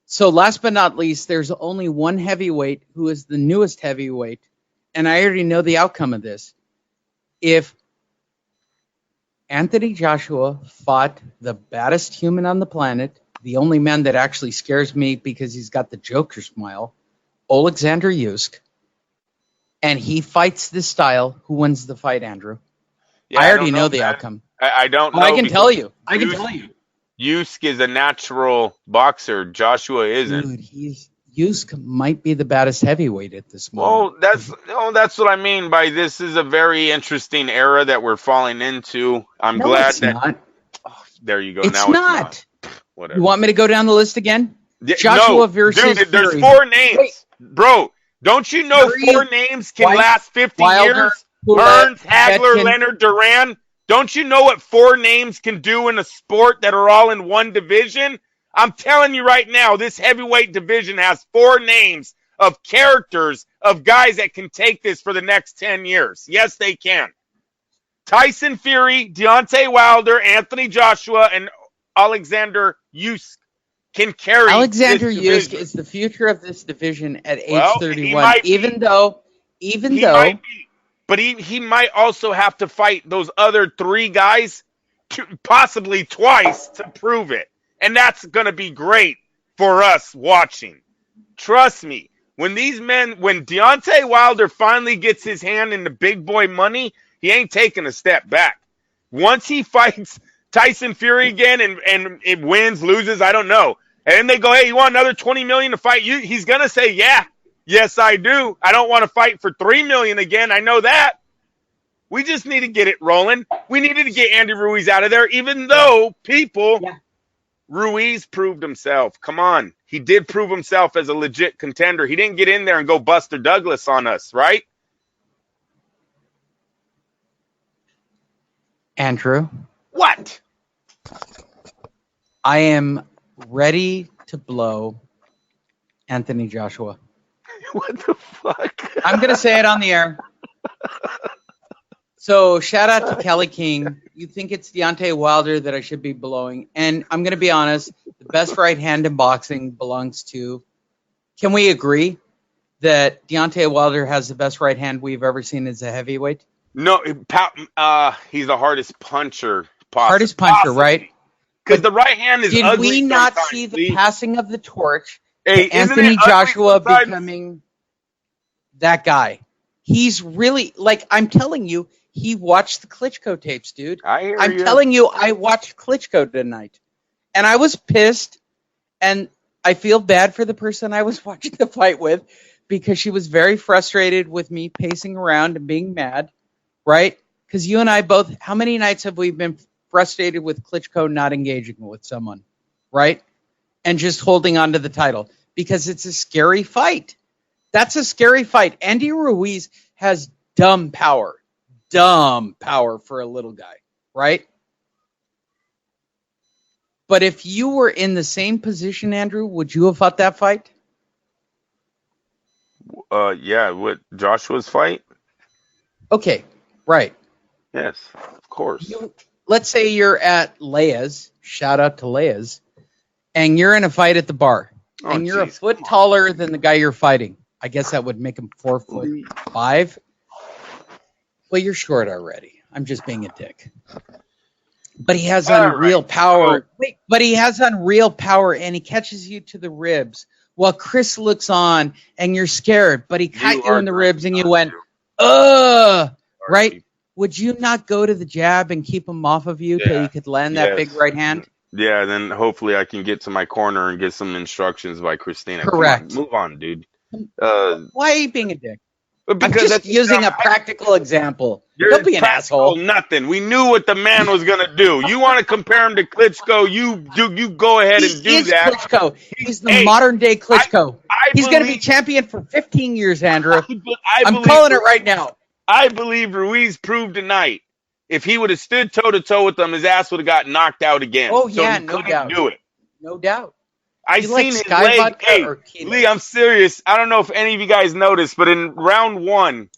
So last but not least, there's only one heavyweight who is the newest heavyweight, and I already know the outcome of this. If Anthony Joshua fought the baddest human on the planet, the only man that actually scares me because he's got the Joker smile, Alexander Usyk, and he fights this style, who wins the fight, Andrew? Yeah, I already know the outcome. I don't know. I can tell you. Usyk is a natural boxer. Joshua isn't. Dude, Usyk might be the baddest heavyweight at this moment. Well, that's what I mean by this is a very interesting era that we're falling into. I'm glad it's that. Not. Oh, there you go. It's now not. It's not. Whatever. You want me to go down the list again? Joshua versus dude, there's Fury. 4 names, bro. Don't you know Fury, 4 names can last 50 Wilder, years? Poulet, Hearns, Hagler, Petkin. Leonard, Duran. Don't you know what 4 names can do in a sport that are all in one division? I'm telling you right now, this heavyweight division has 4 names of characters of guys that can take this for the next 10 years. Yes, they can. Tyson Fury, Deontay Wilder, Anthony Joshua, and Alexander Usyk can carry Alexander this Usyk division. is the future of this division at age Well, 31. Even though, might be, but he might also have to fight those other 3 guys, possibly twice, to prove it. And that's going to be great for us watching. Trust me, when Deontay Wilder finally gets his hand in the big boy money, he ain't taking a step back. Once he fights Tyson Fury again and it wins, loses, I don't know. And then they go, hey, you want another $20 million to fight you? He's going to say, yeah, yes, I do. I don't want to fight for $3 million again. I know that. We just need to get it rolling. We needed to get Andy Ruiz out of there, even though Ruiz proved himself. Come on. He did prove himself as a legit contender. He didn't get in there and go Buster Douglas on us, right? Andrew. What? I am ready to blow Anthony Joshua. What the fuck? I'm going to say it on the air. So shout out to Kelly King. You think it's Deontay Wilder that I should be blowing. And I'm going to be honest, the best right hand in boxing belongs to... Can we agree that Deontay Wilder has the best right hand we've ever seen as a heavyweight? No, he's the hardest puncher possible. Hardest puncher, right? Because the right hand is Did ugly we not sometimes, see the Lee. passing of the torch Hey, to isn't Anthony it ugly Joshua sometimes? becoming that guy? He's really, like, I'm telling you, he watched the Klitschko tapes, dude. I'm telling you, I watched Klitschko tonight. And I was pissed, and I feel bad for the person I was watching the fight with because she was very frustrated with me pacing around and being mad, right? Because you and I both, how many nights have we been frustrated with Klitschko not engaging with someone, right? And just holding on to the title because it's a scary fight. That's a scary fight. Andy Ruiz has dumb power for a little guy, right? But if you were in the same position, Andrew, would you have fought that fight? Yeah, what, Joshua's fight? Okay, right. Yes, of course. Let's say you're at Leia's, shout out to Leia's, and you're in a fight at the bar, and you're a foot taller than the guy you're fighting. I guess that would make him 4'5". Well, you're short already. I'm just being a dick. But he has unreal power. But he has unreal power, and he catches you to the ribs. While Chris looks on, and you're scared, but he caught you in the ribs, and you went, ugh, right? Would you not go to the jab and keep him off of you till you could land that big right hand? Yeah, then hopefully I can get to my corner and get some instructions by Christina. Correct. Move on, dude. Why are you being a dick? Because I'm just that's using a practical example. Don't be an asshole. Nothing. We knew what the man was gonna do. You want to compare him to Klitschko? You go ahead and do that. Klitschko. He's the modern day Klitschko. He's going to be champion for 15 years, Andrew. I'm calling it right now. I believe Ruiz proved tonight. If he would have stood toe to toe with them, his ass would have got knocked out again. Oh so yeah, he no doubt. Do it. No doubt. I seen his leg. Hey, Lee, I'm serious. I don't know if any of you guys noticed, but in round 1,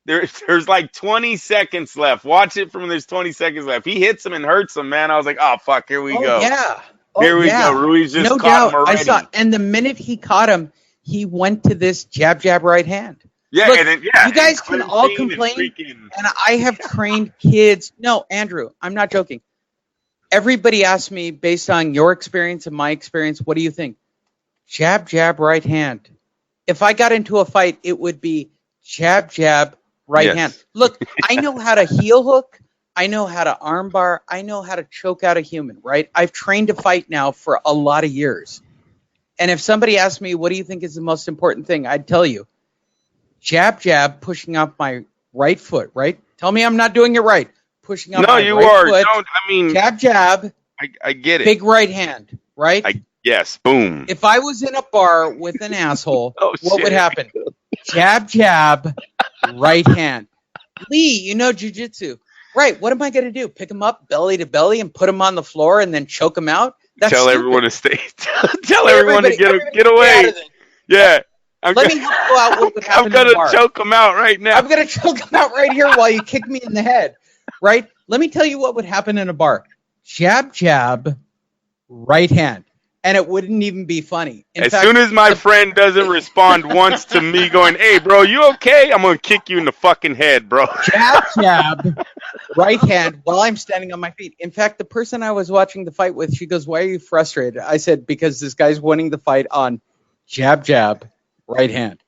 There's like 20 seconds left. Watch it from there's 20 seconds left. He hits him and hurts him, man. I was like, oh fuck, here we go. Yeah. Here we go. Ruiz just no caught doubt. him already. I saw, and the minute he caught him, he went to this jab right hand. Yeah, Look, and then, you guys can all complain, and I have trained kids. No, Andrew, I'm not joking. Everybody asks me, based on your experience and my experience, what do you think? Jab, right hand. If I got into a fight, it would be jab, right hand. Look, I know how to heel hook. I know how to arm bar. I know how to choke out a human, right? I've trained to fight now for a lot of years. And if somebody asked me, what do you think is the most important thing? I'd tell you, jab, pushing off my right foot, right? Tell me I'm not doing it right. Pushing up my right foot. Don't, I mean, jab. I get it. Big right hand, right? Yes, boom. If I was in a bar with an asshole, what would happen? Jab, right hand. Lee, you know jujitsu. Right, what am I going to do? Pick him up belly to belly and put him on the floor and then choke him out? That's tell stupid. everyone to stay. Tell everyone to get away. Yeah. Let me help you out what would happen. I'm going to choke him out right now. I'm going to choke him out right here while you kick me in the head. Right? Let me tell you what would happen in a bar. Jab, right hand. And it wouldn't even be funny. In fact, soon as my friend doesn't respond once to me going, hey, bro, you okay? I'm going to kick you in the fucking head, bro. Jab, right hand while I'm standing on my feet. In fact, the person I was watching the fight with, she goes, why are you frustrated? I said, because this guy's winning the fight on jab, right hand.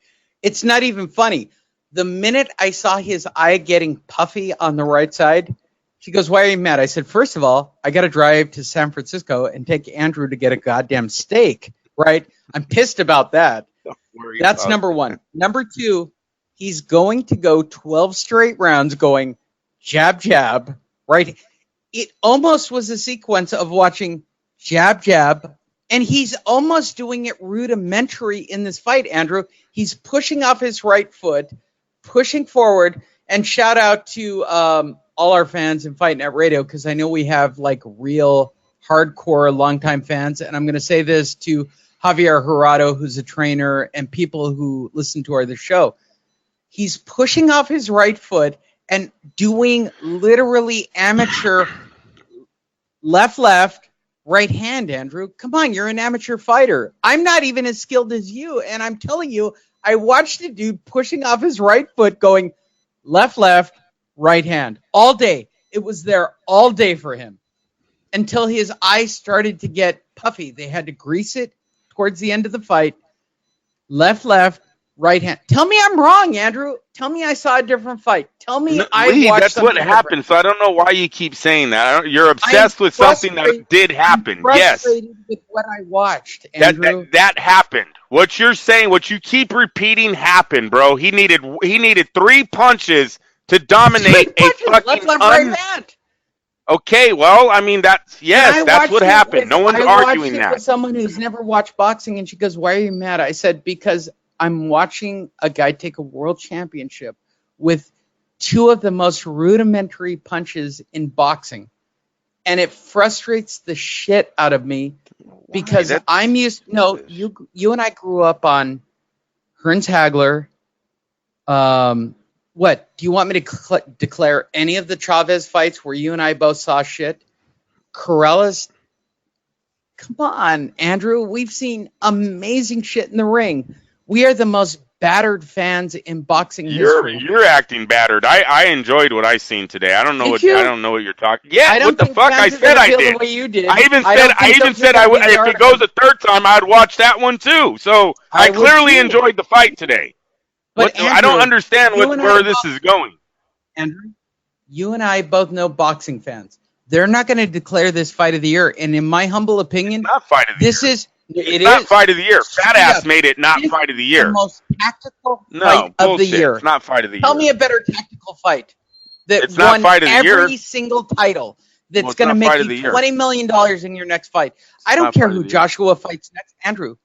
It's not even funny. The minute I saw his eye getting puffy on the right side, she goes, why are you mad? I said, first of all, I got to drive to San Francisco and take Andrew to get a goddamn steak, right? I'm pissed about that. That's number one. Number two, he's going to go 12 straight rounds going jab, right? It almost was a sequence of watching jab, and he's almost doing it rudimentary in this fight, Andrew. He's pushing off his right foot, pushing forward, and shout out to all our fans in Fight Net Radio, because I know we have like real hardcore longtime fans. And I'm going to say this to Javier Jurado, who's a trainer, and people who listen to our show. He's pushing off his right foot and doing literally amateur left, right hand, Andrew. Come on, you're an amateur fighter. I'm not even as skilled as you. And I'm telling you, I watched a dude pushing off his right foot going left, right hand all day. It was there all day for him until his eyes started to get puffy. They had to grease it towards the end of the fight. Left, right hand. Tell me I'm wrong, Andrew. Tell me I saw a different fight. Tell me I watched that's what happened. Different. So I don't know why you keep saying that. You're obsessed with something that did happen. Yes. With what I watched, Andrew. That happened. What you're saying, what you keep repeating happened, bro. He needed 3 punches to dominate a fucking right hand. Okay, well, I mean that's what happened. No one's arguing that. With someone who's never watched boxing, and she goes, "Why are you mad?" I said, "Because I'm watching a guy take a world championship with 2 of the most rudimentary punches in boxing, and it frustrates the shit out of me because I'm used. No, you and I grew up on Hearns Hagler. What? Do you want me to declare any of the Chavez fights where you and I both saw shit? Corrales? Come on, Andrew. We've seen amazing shit in the ring. We are the most battered fans in boxing history. You're acting battered. I enjoyed what I seen today. I don't know what you're talking. Yeah, what the fuck? I said I did. The way you did. I even said if it goes a third time, I'd watch that one too. So I clearly enjoyed the fight today. But Andrew, I don't understand where this is going. Andrew, you and I both know boxing fans. They're not going to declare this fight of the year. And in my humble opinion, it's not fight of the year. It's not fight of the year. Fat ass made it not fight of the year. The most tactical fight of the year. It's not fight of the year. Tell me a better tactical fight that it's not won fight of the year. Every single title that's going to make you $20 million in your next fight. I don't care who Joshua fights next. Andrew.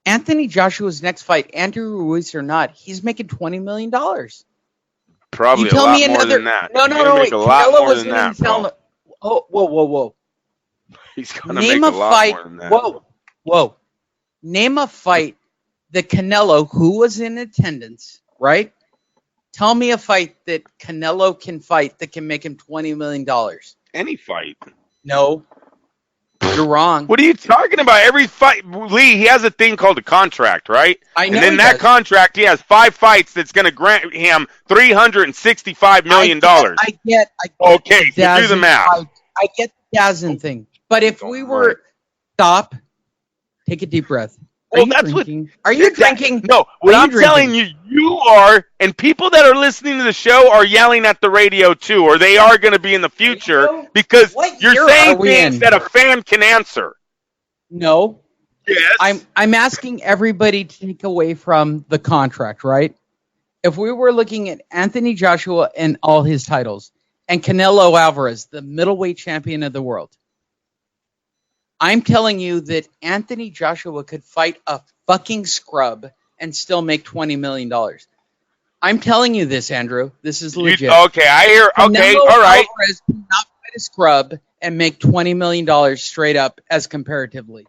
Anthony Joshua's next fight, Andrew Ruiz or not, he's making $20 million. Probably you tell a lot me more another, than that. No, wait. Canelo was going to tell. Oh, whoa. He's going to make a lot more than that. Whoa. Name a fight that Canelo, who was in attendance, right? Tell me a fight that Canelo can fight that can make him $20 million. Any fight. No. You're wrong. What are you talking about? Every fight, Lee, he has a thing called a contract, right? I know. And in that contract, he has 5 fights that's going to grant him $365 million. I get okay, so do the math. I get the DAZN thing. But if we were... Stop. Take a deep breath. Are you drinking? No, what I'm telling you, you are, and people that are listening to the show are yelling at the radio too, or they are going to be in the future because you're saying things that a fan can answer. No. Yes. I'm asking everybody to take away from the contract, right? If we were looking at Anthony Joshua and all his titles, and Canelo Alvarez, the middleweight champion of the world, I'm telling you that Anthony Joshua could fight a fucking scrub and still make $20 million. I'm telling you this, Andrew. This is legit. Okay, I hear. Okay, all right. Alvarez cannot fight a scrub and make $20 million straight up as comparatively.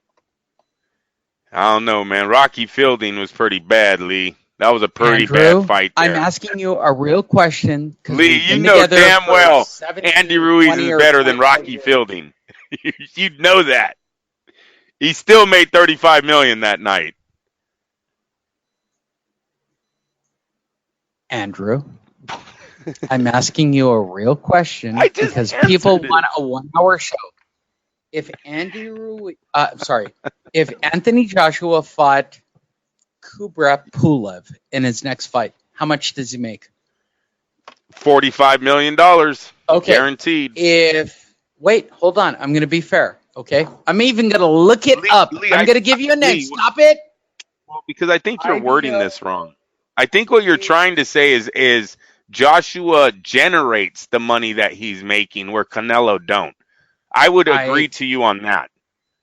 I don't know, man. Rocky Fielding was pretty bad, Lee. That was a pretty Andrew, bad fight there. I'm asking you a real question. Lee, you know damn well Andy Ruiz is better than Rocky Fielding. You'd know that. He still made $35 million that night. Andrew, I'm asking you a real question because people want a 1-hour show. If if Anthony Joshua fought Kubrat Pulev in his next fight, how much does he make? $45 million. Okay. Guaranteed. Wait, hold on. I'm going to be fair. Okay. I'm even going to look it up. I'm going to give you a name. Stop it. Well, because I think you're wording this wrong. I think what you're trying to say is Joshua generates the money that he's making where Canelo don't. I would agree to you on that.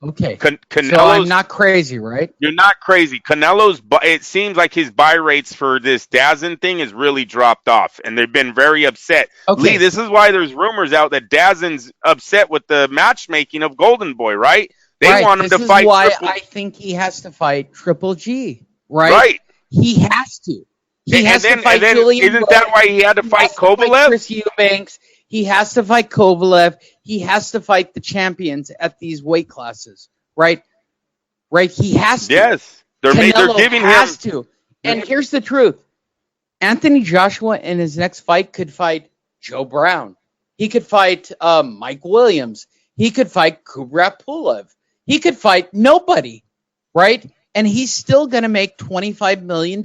Okay. So I'm not crazy, right? You're not crazy. It seems like his buy rates for this DAZN thing has really dropped off, and they've been very upset. Okay. Lee, this is why there's rumors out that DAZN's upset with the matchmaking of Golden Boy, right? They want him to fight. This is why I think he has to fight Triple G, right? Right. He has to. He has to fight Julian. Isn't that why he had to fight Kovalev? Chris Eubanks. He has to fight Kovalev. He has to fight the champions at these weight classes, right? Right? He has to. Yes. They're giving has him. to. And here's the truth. Anthony Joshua in his next fight could fight Joe Brown. He could fight Mike Williams. He could fight Kubrat Pulev. He could fight nobody, right? And he's still going to make $25 million.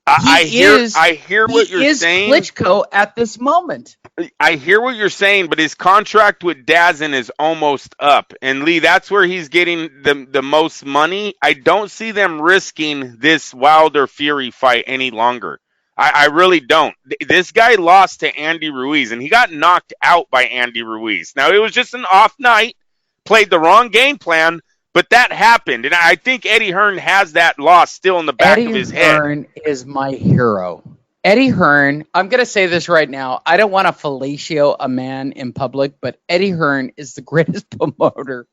I hear what you're saying. Klitschko at this moment. I hear what you're saying, but his contract with DAZN is almost up. And Lee, that's where he's getting the most money. I don't see them risking this Wilder Fury fight any longer. I really don't. This guy lost to Andy Ruiz, and he got knocked out by Andy Ruiz. Now, it was just an off night, played the wrong game plan, but that happened. And I think Eddie Hearn has that loss still in the back of his head. Eddie Hearn is my hero. Eddie Hearn, I'm going to say this right now. I don't want to fellatio a man in public, but Eddie Hearn is the greatest promoter.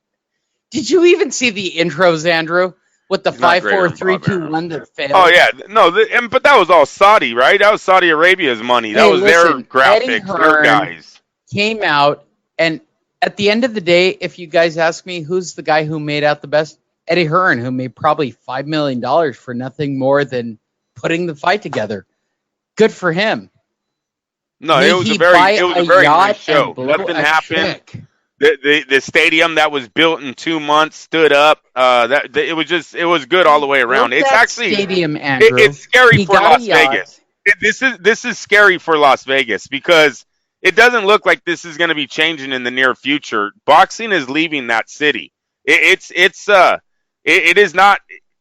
Did you even see the intros, Andrew? With the 5, 4, 3, 2, 1 that failed. Oh, yeah. No, but that was all Saudi, right? That was Saudi Arabia's money. That was their graphics, their guys. Came out, and at the end of the day, if you guys ask me who's the guy who made out the best, Eddie Hearn, who made probably $5 million for nothing more than putting the fight together. Good for him. No, it was a very nice show. Nothing happened. The stadium that was built in 2 months stood up. It was good all the way around. It's actually stadium, Andrew. It's scary for Las Vegas. This is scary for Las Vegas because it doesn't look like this is going to be changing in the near future. Boxing is leaving that city. It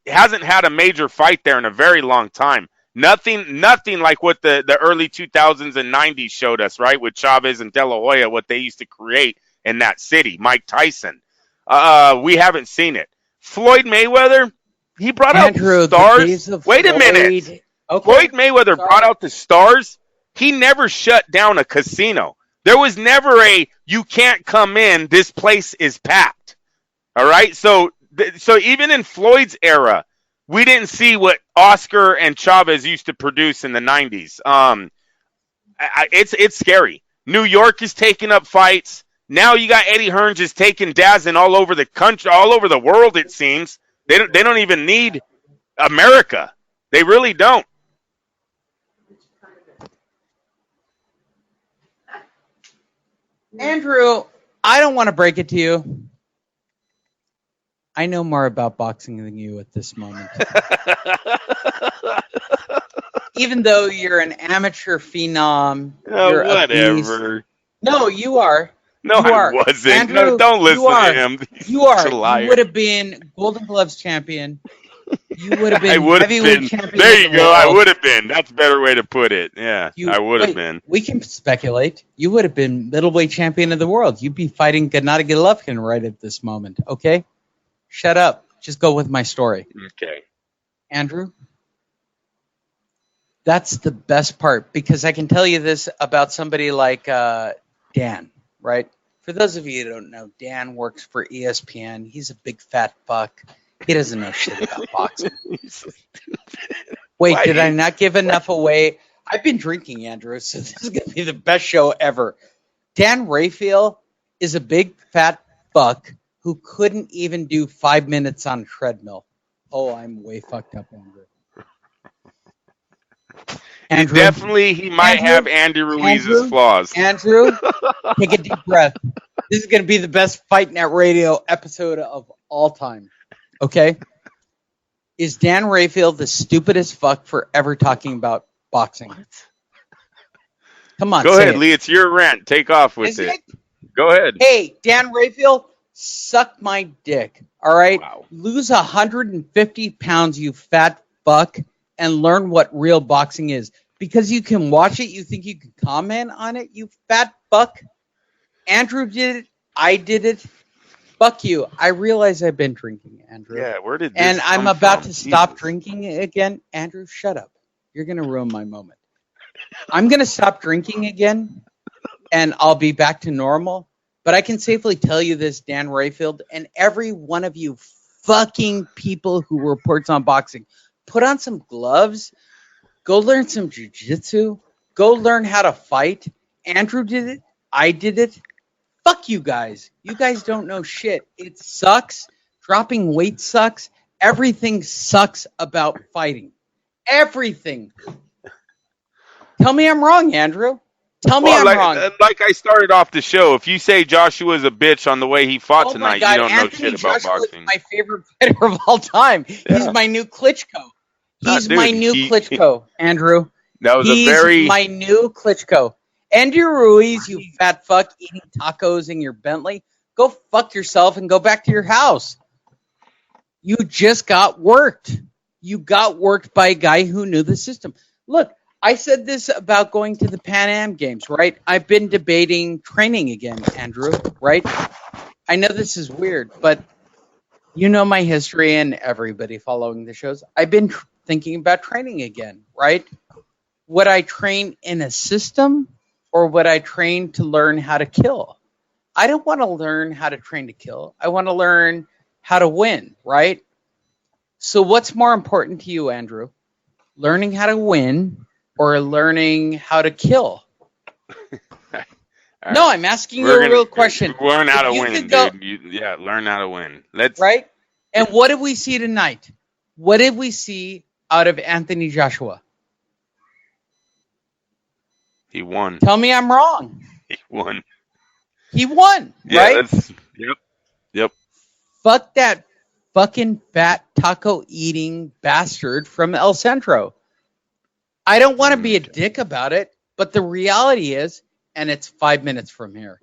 hasn't had a major fight there in a very long time. Nothing like what the early 2000s and 90s showed us, right? With Chavez and De La Hoya, what they used to create in that city. Mike Tyson. We haven't seen it. Floyd Mayweather, he brought out the stars. Wait a minute. Okay. Floyd Mayweather brought out the stars. He never shut down a casino. There was never you can't come in, this place is packed. All right? So even in Floyd's era, we didn't see what Oscar and Chavez used to produce in the 90s. It's scary. New York is taking up fights. Now you got Eddie Hearn just taking Dazin all over the country, all over the world, it seems. They don't even need America. They really don't. Andrew, I don't want to break it to you. I know more about boxing than you at this moment. Even though you're an amateur phenom. You're whatever. No, you are. No, you are. I wasn't. Andrew, no, don't listen to him. You are. You would have been Golden Gloves champion. You would have been heavyweight champion. There you go. I would have been. That's a better way to put it. Yeah, I would have been. We can speculate. You would have been middleweight champion of the world. You'd be fighting Gennady Golovkin right at this moment. Okay? Shut up. Just go with my story. Okay. Andrew? That's the best part, because I can tell you this about somebody like Dan, right? For those of you who don't know, Dan works for ESPN. He's a big fat fuck. He doesn't know shit about boxing. Wait, did I not give enough away? I've been drinking, Andrew, so this is going to be the best show ever. Dan Rayfield is a big fat fuck who couldn't even do 5 minutes on a treadmill. Oh, I'm way fucked up, Andrew. He might have Andy Ruiz's flaws. Andrew, take a deep breath. This is going to be the best Fight Net Radio episode of all time. Okay? Is Dan Rayfield the stupidest fuck for ever talking about boxing? Come on, go ahead, Lee. It's your rant. Take off with it. Go ahead. Hey, Dan Rayfield, suck my dick. All right? Wow. Lose 150 pounds, you fat fuck, and learn what real boxing is. Because you can watch it, you think you can comment on it, you fat fuck. Andrew did it. I did it. Fuck you. I realize I've been drinking, Andrew. Yeah, where did this And I'm come about from? to stop drinking again. Andrew, shut up. You're going to ruin my moment. I'm going to stop drinking again, and I'll be back to normal. But I can safely tell you this, Dan Rayfield, and every one of you fucking people who reports on boxing, put on some gloves, go learn some jiu-jitsu, go learn how to fight. Andrew did it. I did it. Fuck you guys. You guys don't know shit. It sucks. Dropping weight sucks. Everything sucks about fighting. Everything. Tell me I'm wrong, Andrew. Tell me I'm wrong. Like I started off the show, if you say Joshua's a bitch on the way he fought tonight, God, you don't Anthony know shit about Joshua boxing. Is my favorite fighter of all time. He's my new Klitschko. He's my new Klitschko, Andrew. That was He's my new Klitschko. Andy Ruiz, you fat fuck, eating tacos in your Bentley. Go fuck yourself and go back to your house. You just got worked. You got worked by a guy who knew the system. Look, I said this about going to the Pan Am Games, right? I've been debating training again, Andrew, right? I know this is weird, but you know my history and everybody following the shows. I've been thinking about training again, right? Would I train in a system or would I train to learn how to kill? I don't want to learn how to train to kill. I want to learn how to win, right? So what's more important to you, Andrew? Learning how to win or learning how to kill? No, I'm asking you a real question. Learn how to win, dude. Learn how to win. Right? And what did we see tonight? What did we see out of Anthony Joshua? He won. Tell me I'm wrong. He won. He won, right? Yep. Fuck that fucking fat taco eating bastard from El Centro. I don't want to be a dick about it, but the reality is, and it's 5 minutes from here,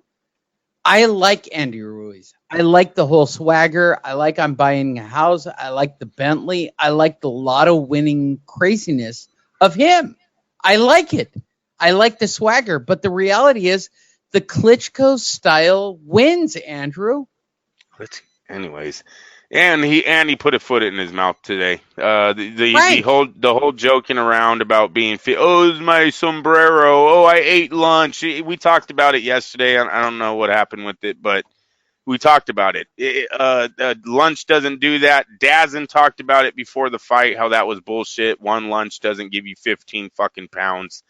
I like Andy Ruiz. I like the whole swagger. I like I'm buying a house. I like the Bentley. I like the lotto winning craziness of him. I like it. I like the swagger. But the reality is the Klitschko style wins, Andrew. Anyways. And he put a foot in his mouth today. The whole joking around about being fit. Oh, it's my sombrero. Oh, I ate lunch. We talked about it yesterday. I don't know what happened with it, but We talked about it. Lunch doesn't do that. Dazin talked about it before the fight, how that was bullshit. One lunch doesn't give you 15 fucking pounds.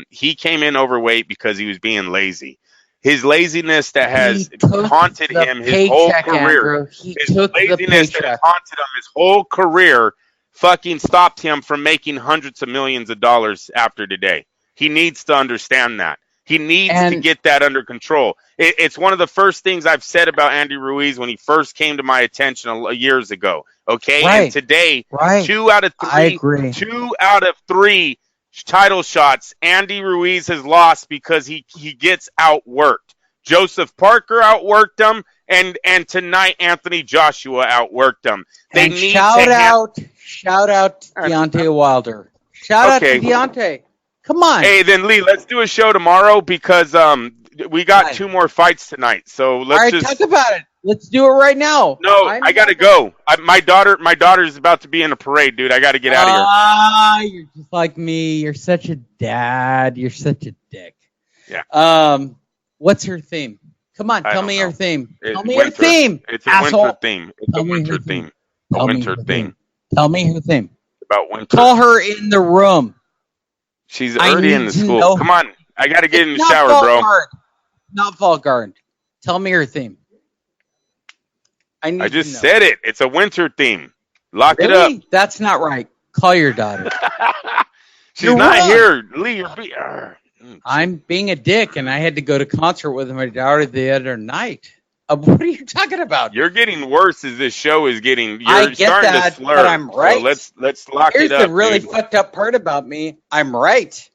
He came in overweight because he was being lazy. His laziness that has haunted him his whole career. His laziness that has haunted him his whole career fucking stopped him from making hundreds of millions of dollars after today. He needs to understand that. He needs to get that under control. It's one of the first things I've said about Andy Ruiz when he first came to my attention years ago. Okay, right. And today, right. 2 out of 3, I agree. 2 out of 3 title shots Andy Ruiz has lost because he gets outworked. Joseph Parker outworked him, and tonight Anthony Joshua outworked him. They and need shout out Deontay Wilder. Shout out to Deontay. Come on. Hey, then Lee, let's do a show tomorrow because we got 2 more fights tonight. So let's talk about it. Let's do it right now. No, I gotta go. My daughter's about to be in a parade, dude. I gotta get out of here. You're just like me. You're such a dad. You're such a dick. Yeah. What's her theme? Come on, tell me your theme. Tell me your theme. It's a winter theme. It's a winter theme. A winter theme. Tell me her theme. About winter. Call her in the room. She's already in the school. Come on. I got to get in the shower, bro. Not Fall Guard. Tell me your theme. I just said it. It's a winter theme. Lock it up. That's not right. Call your daughter. She's not here. Lee, I'm being a dick, and I had to go to concert with my daughter the other night. What are you talking about? You're getting worse as this show is getting. I You're get starting that, to slur. but I'm right. So let's lock Here's it up. the really dude. fucked up part about me. I'm right.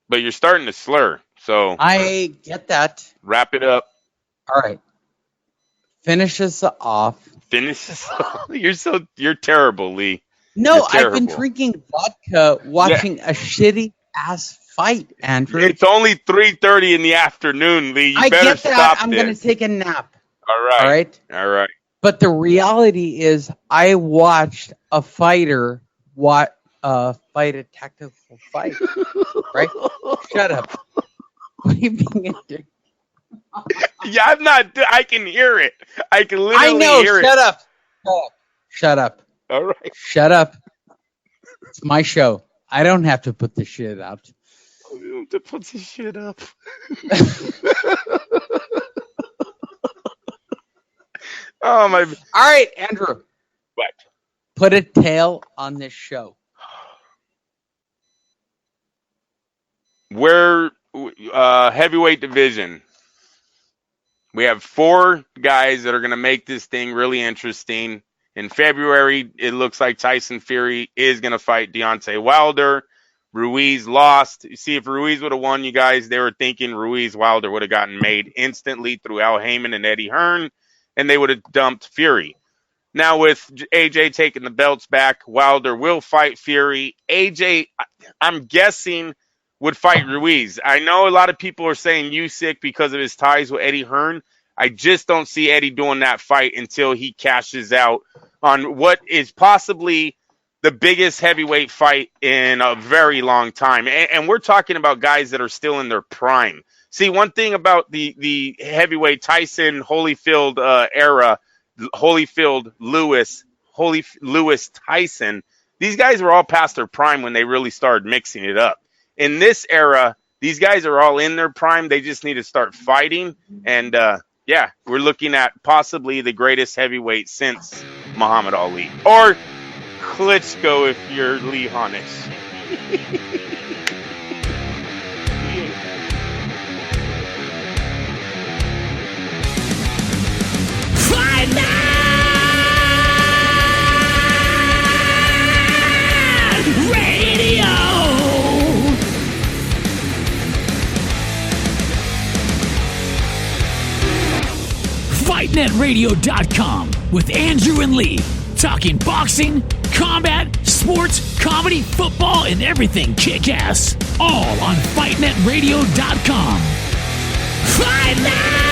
But you're starting to slur. So I get that. Wrap it up. All right. Finish us off. Finish us off. You're terrible, Lee. No, I've been drinking vodka, watching a shitty ass fight, Andrew. It's only 3:30 in the afternoon, Lee. You better get that. stop I'm this. going to take a nap. All right. But the reality is, I watched a fighter fight a tactical fight. Right? Shut up. What are you being a dick? Yeah, I'm not. I can hear it. I can literally hear it. Shut up. Shut up. All right. Shut up. It's my show. I don't have to put this shit out. You have to put this shit up. Oh my! All right, Andrew. What? Put a tail on this show. We're heavyweight division. We have 4 guys that are going to make this thing really interesting. In February, it looks like Tyson Fury is going to fight Deontay Wilder. Ruiz lost. You see, if Ruiz would have won, you guys, they were thinking Ruiz-Wilder would have gotten made instantly through Al Heyman and Eddie Hearn, and they would have dumped Fury. Now, with AJ taking the belts back, Wilder will fight Fury. AJ, I'm guessing, would fight Ruiz. I know a lot of people are saying Usyk because of his ties with Eddie Hearn. I just don't see Eddie doing that fight until he cashes out on what is possibly the biggest heavyweight fight in a very long time. And we're talking about guys that are still in their prime. See, one thing about the heavyweight Tyson, Holyfield era, Holyfield, Lewis, Tyson, these guys were all past their prime when they really started mixing it up. In this era, these guys are all in their prime. They just need to start fighting. And, yeah, we're looking at possibly the greatest heavyweight since Muhammad Ali. Or Klitschko if you're Lee Honest. FightNetRadio.com with Andrew and Lee, talking boxing, combat, sports, comedy, football, and everything kick-ass. All on FightNetRadio.com. Fight Net!